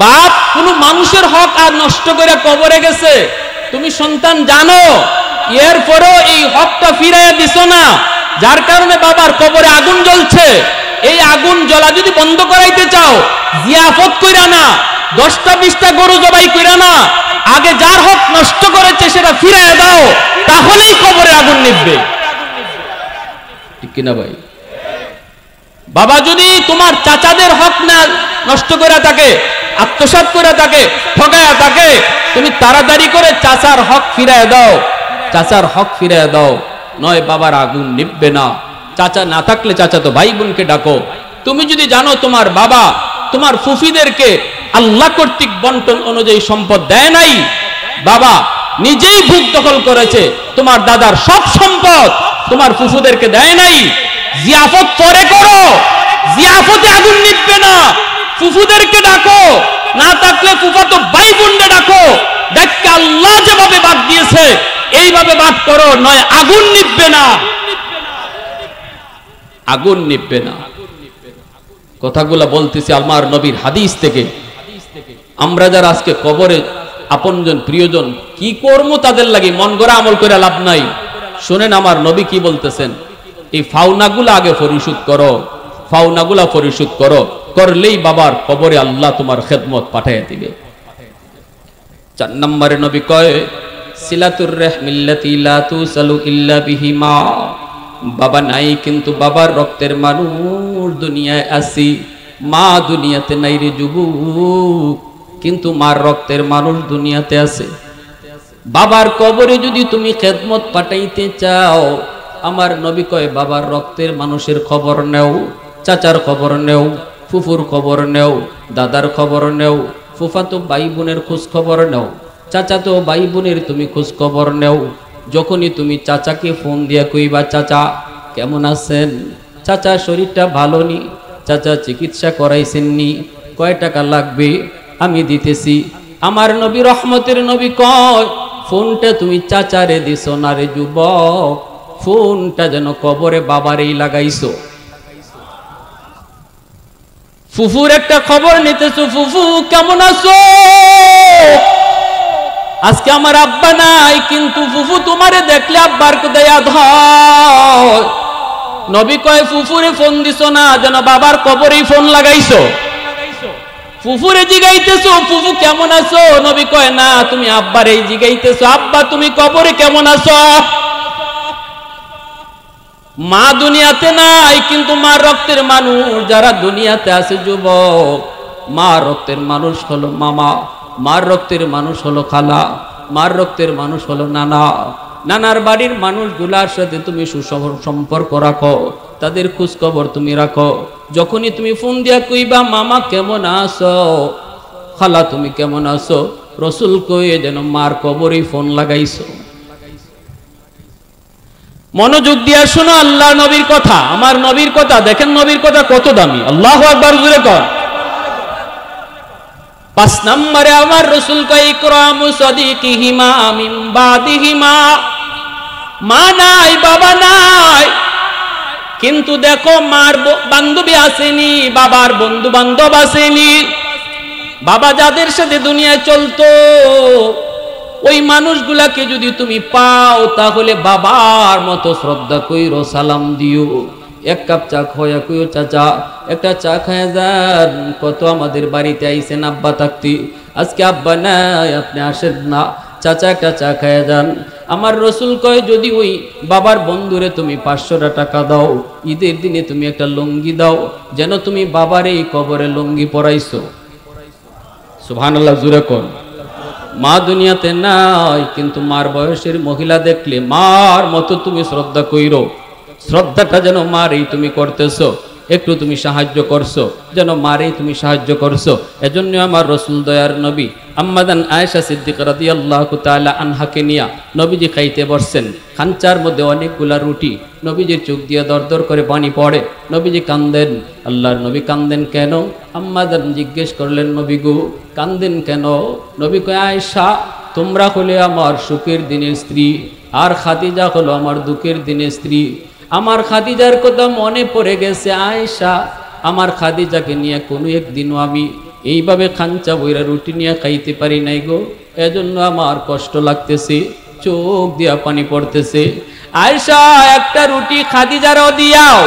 বাপ কোন মানুষের হক আর নষ্ট করে কবরে গেছে, তুমি সন্তান জানো, এরপরেও এই হকটা ফিরাইয়া দিছো না, যার কারণে বাবার কবরে আগুন জ্বলছে। এই আগুন জ্বলা যদি বন্ধ করাইতে চাও, জিয়াফত কইরা না, 10টা 20টা গরু জবাই কইরা না, আগে যার হক নষ্ট করেছে সেটা ফিরাইয়া দাও, তাহলেই কবরে আগুন নিভবে, ঠিক কিনা ভাই? বাবা যদি তোমার চাচাদের হক না নষ্ট করে থাকে, আত্মসাৎ করে থাকে, ঠকায়া থাকে, তুমি তাড়াতাড়ি করে চাচার হক ফিরাইয়া দাও, চাচার হক ফিরাইয়া দাও, নয় বাবার আগুন নিভবে না। চাচা না থাকলে চাচা তো ভাই বোনকে ডাকো। তুমি যদি জানো তোমার বাবা তোমার ফুফিদেরকে আল্লাহ কর্তৃক বন্টন অনুযায়ী সম্পদ দেয় নাই, বাবা নিজেই ভূখ দখল করেছে, তোমার দাদার সব সম্পদ তোমার ফুফুদেরকে দেয় নাই, জিয়াফত পরে করো, জিয়াফতে আগুন নিভবে না, ফুফুদেরকে ডাকো, না থাকলে ফুফাতো ভাই বোনকে ডাকো, দেখকে আল্লাহ যেভাবে বাদ দিয়েছে এইভাবে বাদ করো, নয় আগুন নিভবে না, আগুন নিভবে না। কথাগুলা বলতেছি আমার নবীর হাদিস থেকে। আমরা যারা আজকে কবরে আপনজন প্রিয়জন কি করবো তাদের লাগি মন গড়া আমল করে লাভ নাই। শুনেন আমার নবী কি বলতেছেন, এই ফাওনাগুলা আগে পরিশোধ করো, ফাওনাগুলা পরিশোধ করো, করলেই বাবার কবরে আল্লাহ তোমার খেদমত পাঠিয়ে দিবে। 4 নম্বরে নবী কয়, সিলাতুর রাহমিল্লাতি লা তুসালু ইল্লা বিহিমা, বাবা নাই কিন্তু বাবার রক্তের মানুষ দুনিয়ায় আসি, মা দুনিয়াতে নাই রে যুবক, কিন্তু মার রক্তের মানুষ দুনিয়াতে আছে। বাবার কবরে যদি তুমি খেদমত পাঠাইতে চাও, আমার নবী কয় বাবার রক্তের মানুষের খবর নেও, চাচার খবর নেও, ফুফুর খবর নেও, দাদার খবর নেও, ফুফাতো ভাই বোনের খোঁজ খবর নেও, চাচাতো ভাই বোনের তুমি খোঁজ খবর নেও। যখনই তুমি চাচাকে ফোন দিয়া কইবা, চাচা কেমন আছেন, চাচা শরীরটা ভালো নি, চাচা চিকিৎসা করাইছেননি, কয় টাকা লাগবে আমি দিতেছি। আমার নবী রহমতের নবী কয়, ফোনটা তুমি চাচারে দিছো না রে যুবক, ফোনটা যেন কবরে বাবারেই লাগাইছো। ফুফুর একটা খবর নিতেছো, ফুফু কেমন আছো, আজকে আমার আব্বা নাই কিন্তু ফুফু তোমার কবরে দেখলে আব্বার কোথায় ইয়াদ হয়। নবী কয় ফুফুরে ফোন দিছো না, যেন বাবার কবরেই ফোন লাগাইছো। ফুফুরে জিগাইতেছো ফুফু কেমন আছো, নবী কয় না তুমি আব্বারেই জিগাইতেছো আব্বা তুমি কবরে কেমন আছো। মা দুনিয়াতে নাই, কিন্তু মা রক্তের মানুষ যারা দুনিয়াতে আছে যুবক, মা রক্তের মানুষ হলো মামা, মার রক্তের মানুষ হলো খালা, মার রক্তের মানুষ হলো নানা। নানার বাড়ির মানুষগুলার সাথে তুমি সুসম্পর্ক রাখো, তাদের খোঁজ খবর তুমি রাখো। যখনই তুমি ফোন দিয়া কইবা মামা কেমন আছো, খালা তুমি কেমন আছো, রসুল কয়ে যেন মার কবরে ফোন লাগাইছো। মনোযোগ দিয়া শোনো আল্লাহ নবীর কথা, আমার নবীর কথা। দেখেন নবীর কথা কত দামি, আল্লাহু আকবার জোরে কর। 5 নম্বরে আমার রসুল কয় ইকরামু সাদিকিহিমা মিন বাদিহিমা। মা নাই বাবা নাই, কিন্তু দেখো মার বান্ধবী আসেনি, বাবার বন্ধু বান্ধব আসেনি। বাবা যাদের সাথে দুনিয়ায় চলতো ওই মানুষগুলাকে যদি তুমি পাও তাহলে বাবার মতো শ্রদ্ধা কইরো, সালাম দিও। 1 কাপ চা খাওয়া কইও চাচা একটা চা খায় যান। কত আমাদের বাড়িতে আইছেন আব্বা থাকতে, আজকে আব্বা নাই আপনি আসেন না, চাচা একটা চা খায় যান। আমার রসুল কয় যদি ওই বাবার বন্ধুরে তুমি 500 টাকা দাও, ঈদের দিনে তুমি একটা লুঙ্গি দাও, যেন তুমি বাবার এই কবরে লুঙ্গি পরাইছো। সুবহানাল্লাহ জোরে কোন। মা দুনিয়াতে নাই, কিন্তু মার বয়সের মহিলা দেখলে মার মতো তুমি শ্রদ্ধা কইরো। শ্রদ্ধাটা যেন মারেই তুমি করতেছো, একটু তুমি সাহায্য করছো, যেন মারেই তুমি সাহায্য করছো। এজন্য আমার রসুল দয়ার নবী আম্মাদান আয়েশা সিদ্দিকা রাদিয়াল্লাহু তাআলা আনহাকে নিয়া নবীজি খাইতে বসছেন। খাঞ্চার মধ্যে অনেকগুলা রুটি, নবীজির চোখ দিয়ে দরদর করে পানি পড়ে, নবীজি কান্দেন। আল্লাহর নবী কান্দেন কেন? আম্মাদান জিজ্ঞেস করলেন নবী গো কান্দেন কেন? নবী কয় আয়েশা তোমরা হলে আমার সুখের দিনের স্ত্রী, আর খাদিজা হলো আমার দুঃখের দিনের স্ত্রী। আমার খাদিজার কথা মনে পড়ে গেছে আয়েশা, আমার খাদিজাকে নিয়ে কোনো একদিনও আমি এইভাবে খাঞ্চা বইরা রুটি নিয়ে খাইতে পারি নাই গো, এজন্য আমার কষ্ট লাগতেছে, চোখ দিয়া পানি পড়তেছে। আয়েশা একটা রুটি খাদিজারও দিয়াও।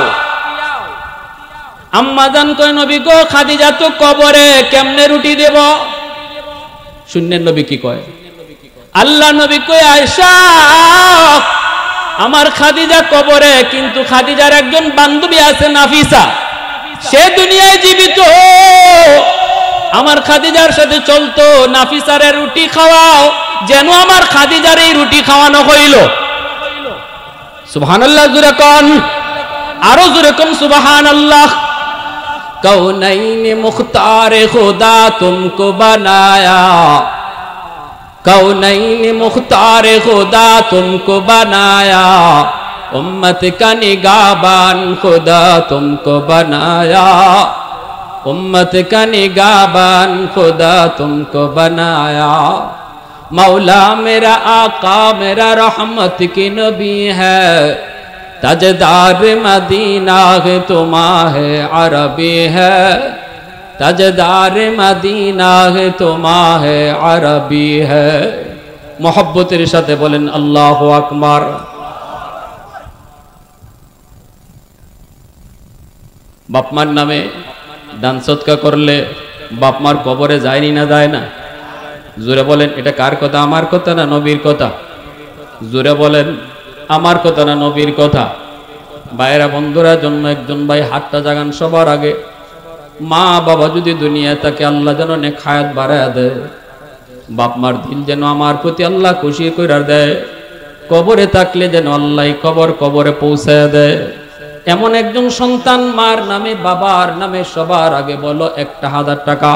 আম্মাজান কয় নবী গো খাদিজা তো কবরে, কেমনে রুটি দেব? শুনলেন নবী কি কয়? আল্লাহ নবী কয় আয়েশা আমার খাদিজা কবরে, কিন্তু খাদিজার একজন বান্ধবী আছে নাফিসা, সে দুনিয়ায় জীবিত, আমার খাদিজার সাথে চলতো, নাফিসারে রুটি খাওয়াও, যেন আমার খাদিজার এই রুটি খাওয়ানো হইল। সুবহানাল্লাহ জোরে কোন, আরো জোরে কোন সুবহানাল্লাহ। কৌনাইনে মুখতারে খুদা তুমকো বানায়া, कौनैन मुख्तार खुदा तुमको बनाया, उम्मत का निगाहबान खुदा तुमको बनाया, उम्मत का निगाहबान खुदा तुमको बनाया। मौला मेरा आका मेरा रहमत की नबी है, ताजदार मदीना है तुम्हारे अरबी है, ताजदार मदीना है तुम्हारे अरबी है। मोहब्बतेर साथे बोलेन अल्लाहु আকবার। বাপমার নামে দান সদকা করলে বাপমার কবরে যায়নি না যায় না? জোরে বলেন এটা কার কথা? আমার কথা না নবীর কথা? জোরে বলেন আমার কথা না নবীর কথা? ভাইরা বন্ধুরা জন্য একজন ভাই হাতটা জাগান সবার আগে। মা বাবা যদি দুনিয়ায় থাকে আল্লাহ যেন নেক হায়াত বাড়ায় দেয়, বাপ মার দিল যেন আমার প্রতি আল্লাহ খুশি কইরা দেয়, কবরে থাকলে যেন আল্লাহ কবরে পৌঁছায় দেয়। এমন একজন সন্তান মার নামে বাবার নামে সবার আগে বলো 1000 টাকা।